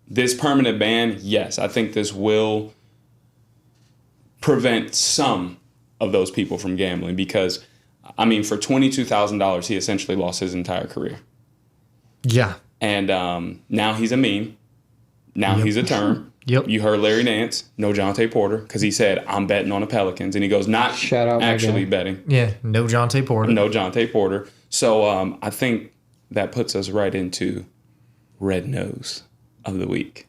This permanent ban, yes, I think this will prevent some of those people from gambling because, for $22,000, he essentially lost his entire career. Yeah. And now he's a meme. Now he's a term. Yep. You heard Larry Nance, no Jontay Porter, because he said, I'm betting on the Pelicans. And he goes, not Shout out actually betting. Yeah, no Jontay Porter. No Jontay Porter. So I think that puts us right into Red Nose of the week.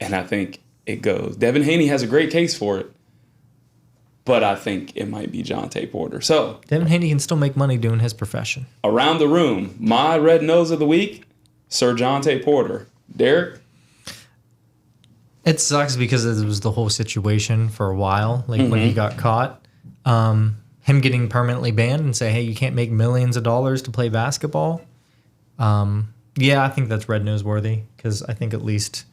And I think it goes. Devin Haney has a great case for it. But I think it might be Jontay Porter. So Devin Haney can still make money doing his profession. around the room, my Red Nose of the week, Sir Jontay Porter. Derrick? It sucks because it was the whole situation for a while, like when he got caught. Him getting permanently banned and say, hey, you can't make millions of dollars to play basketball. Yeah, I think that's red nose worthy because I think at least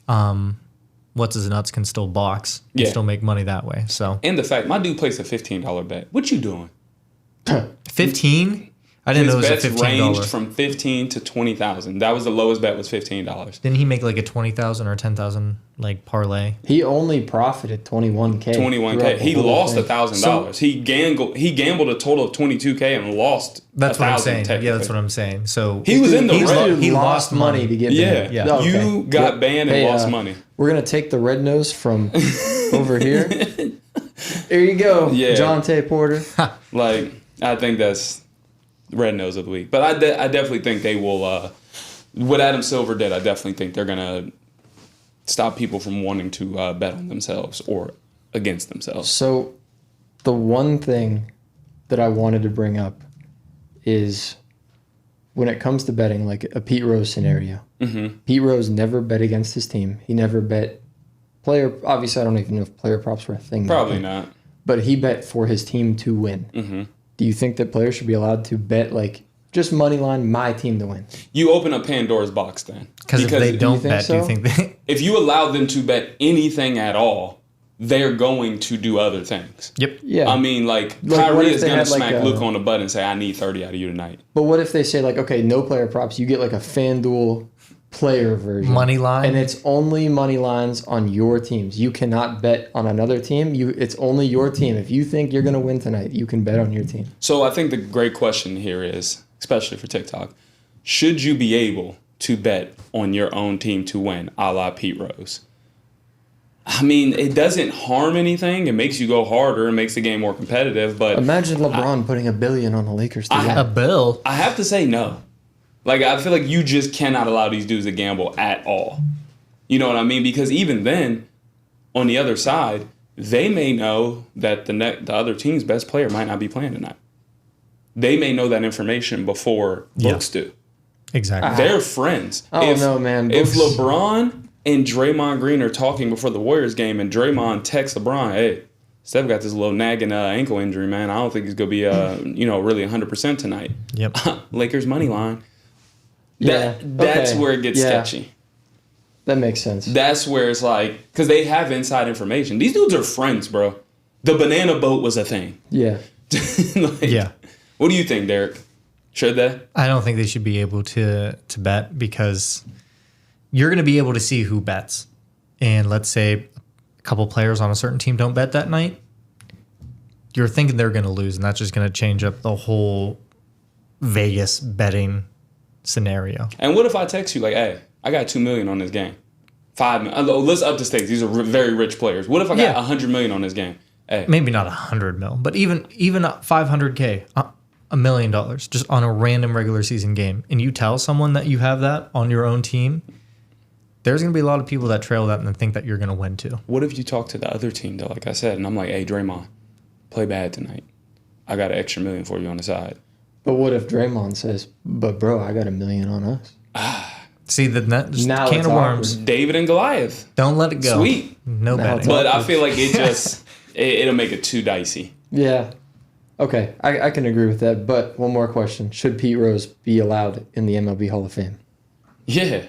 what's his nuts can still box and still make money that way. So And the fact, my dude placed a $15 bet. What you doing? 15? I didn't know it was His a bets $15. ranged from 15 to 20,000. That was the lowest bet was $15. Didn't he make like a 20,000 or 10,000 like parlay? He only profited 21K. 21K. He lost $1,000. He gambled a total of 22K and lost. That's what I'm saying. Technically. Yeah, that's what I'm saying. So He was in the red. He lost money to get banned. Yeah. Okay. You got banned and lost money. We're going to take the red nose from over here. There you go, Yeah. Jontay Porter. Like, I think that's Red Nose of the week. But I definitely think they will, what Adam Silver did, I definitely think they're going to stop people from wanting to bet on themselves or against themselves. So the one thing that I wanted to bring up is when it comes to betting, like a Pete Rose scenario. Mm-hmm. Pete Rose never bet against his team. He never bet player. Obviously, I don't even know if player props were a thing. Probably not. But he bet for his team to win. Mm-hmm. Do you think that players should be allowed to bet, like, just money line my team to win? You open up Pandora's box then. Because if they don't think bet, so? do you think they... If you allow them to bet anything at all, they're going to do other things. Yep. Yeah. I mean, like what Kyrie if is they going to had, like, smack a- Luke on the butt and say, I need 30 out of you tonight. But what if they say, like, okay, no player props, you get, like, a FanDuel player version. Money line? And it's only money lines on your teams. You cannot bet on another team. It's only your team. If you think you're going to win tonight, you can bet on your team. So I think the great question here is, especially for TikTok, should you be able to bet on your own team to win, a la Pete Rose? I mean, it doesn't harm anything. It makes you go harder. It makes the game more competitive. But Imagine LeBron putting $1 billion on the Lakers to win. A bill? I have to say no. Like, I feel like you just cannot allow these dudes to gamble at all. You know what I mean? Because even then, on the other side, they may know that the other team's best player might not be playing tonight. They may know that information before books do. Exactly. They're friends. I don't know, man. If Books- LeBron and Draymond Green are talking before the Warriors game and Draymond texts LeBron, hey, Steph got this little nagging ankle injury, man. I don't think he's going to be really 100% tonight. Yep. Lakers money line. Yeah, That's okay. where it gets Yeah. sketchy. That makes sense. That's where it's like, because they have inside information. These dudes are friends, bro. The banana boat was a thing. Yeah. Like, Yeah. What do you think, Derrick? Should they? I don't think they should be able to bet because you're going to be able to see who bets. And let's say a couple players on a certain team don't bet that night. You're thinking they're going to lose, and that's just going to change up the whole Vegas betting scenario. And what if I text you like, hey, I got $2 million on this game. $5 million. Let's up the stakes. These are very rich players. What if I got $100 million on this game? Hey, Maybe not 100 mil, but even $500K, $1 million just on a random regular season game, and you tell someone that you have that on your own team, there's going to be a lot of people that trail that and think that you're going to win too. what if you talk to the other team though? Like I said, and I'm like, hey, Draymond, play bad tonight. I got an extra $1 million for you on the side. But what if Draymond says, but bro, I got $1 million on us? See, that just Now can it's of worms. David and Goliath. Don't let it go. Sweet. No Now betting. it's But I feel like it just, it'll make it too dicey. Yeah. Okay, I can agree with that. But one more question. Should Pete Rose be allowed in the MLB Hall of Fame? Yeah.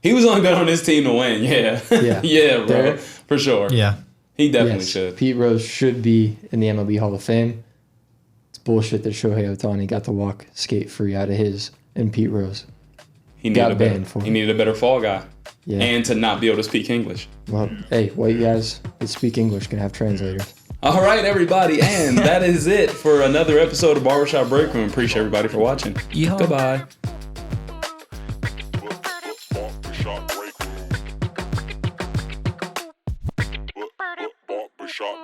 He was only bet on his team to win. Yeah. Yeah. Yeah, bro. Derrick? For sure. Yeah. He definitely Yes, should. Pete Rose should be in the MLB Hall of Fame. It's bullshit that Shohei Ohtani got to walk skate-free out of his and Pete Rose. He got needed banned for he it. needed a better fall guy. Yeah. And to not be able to speak English. Well, hey, white guys that speak English can have translators. All right, everybody. And that is it for another episode of Barbershop Breakroom. Appreciate everybody for watching. Yeehaw. Goodbye.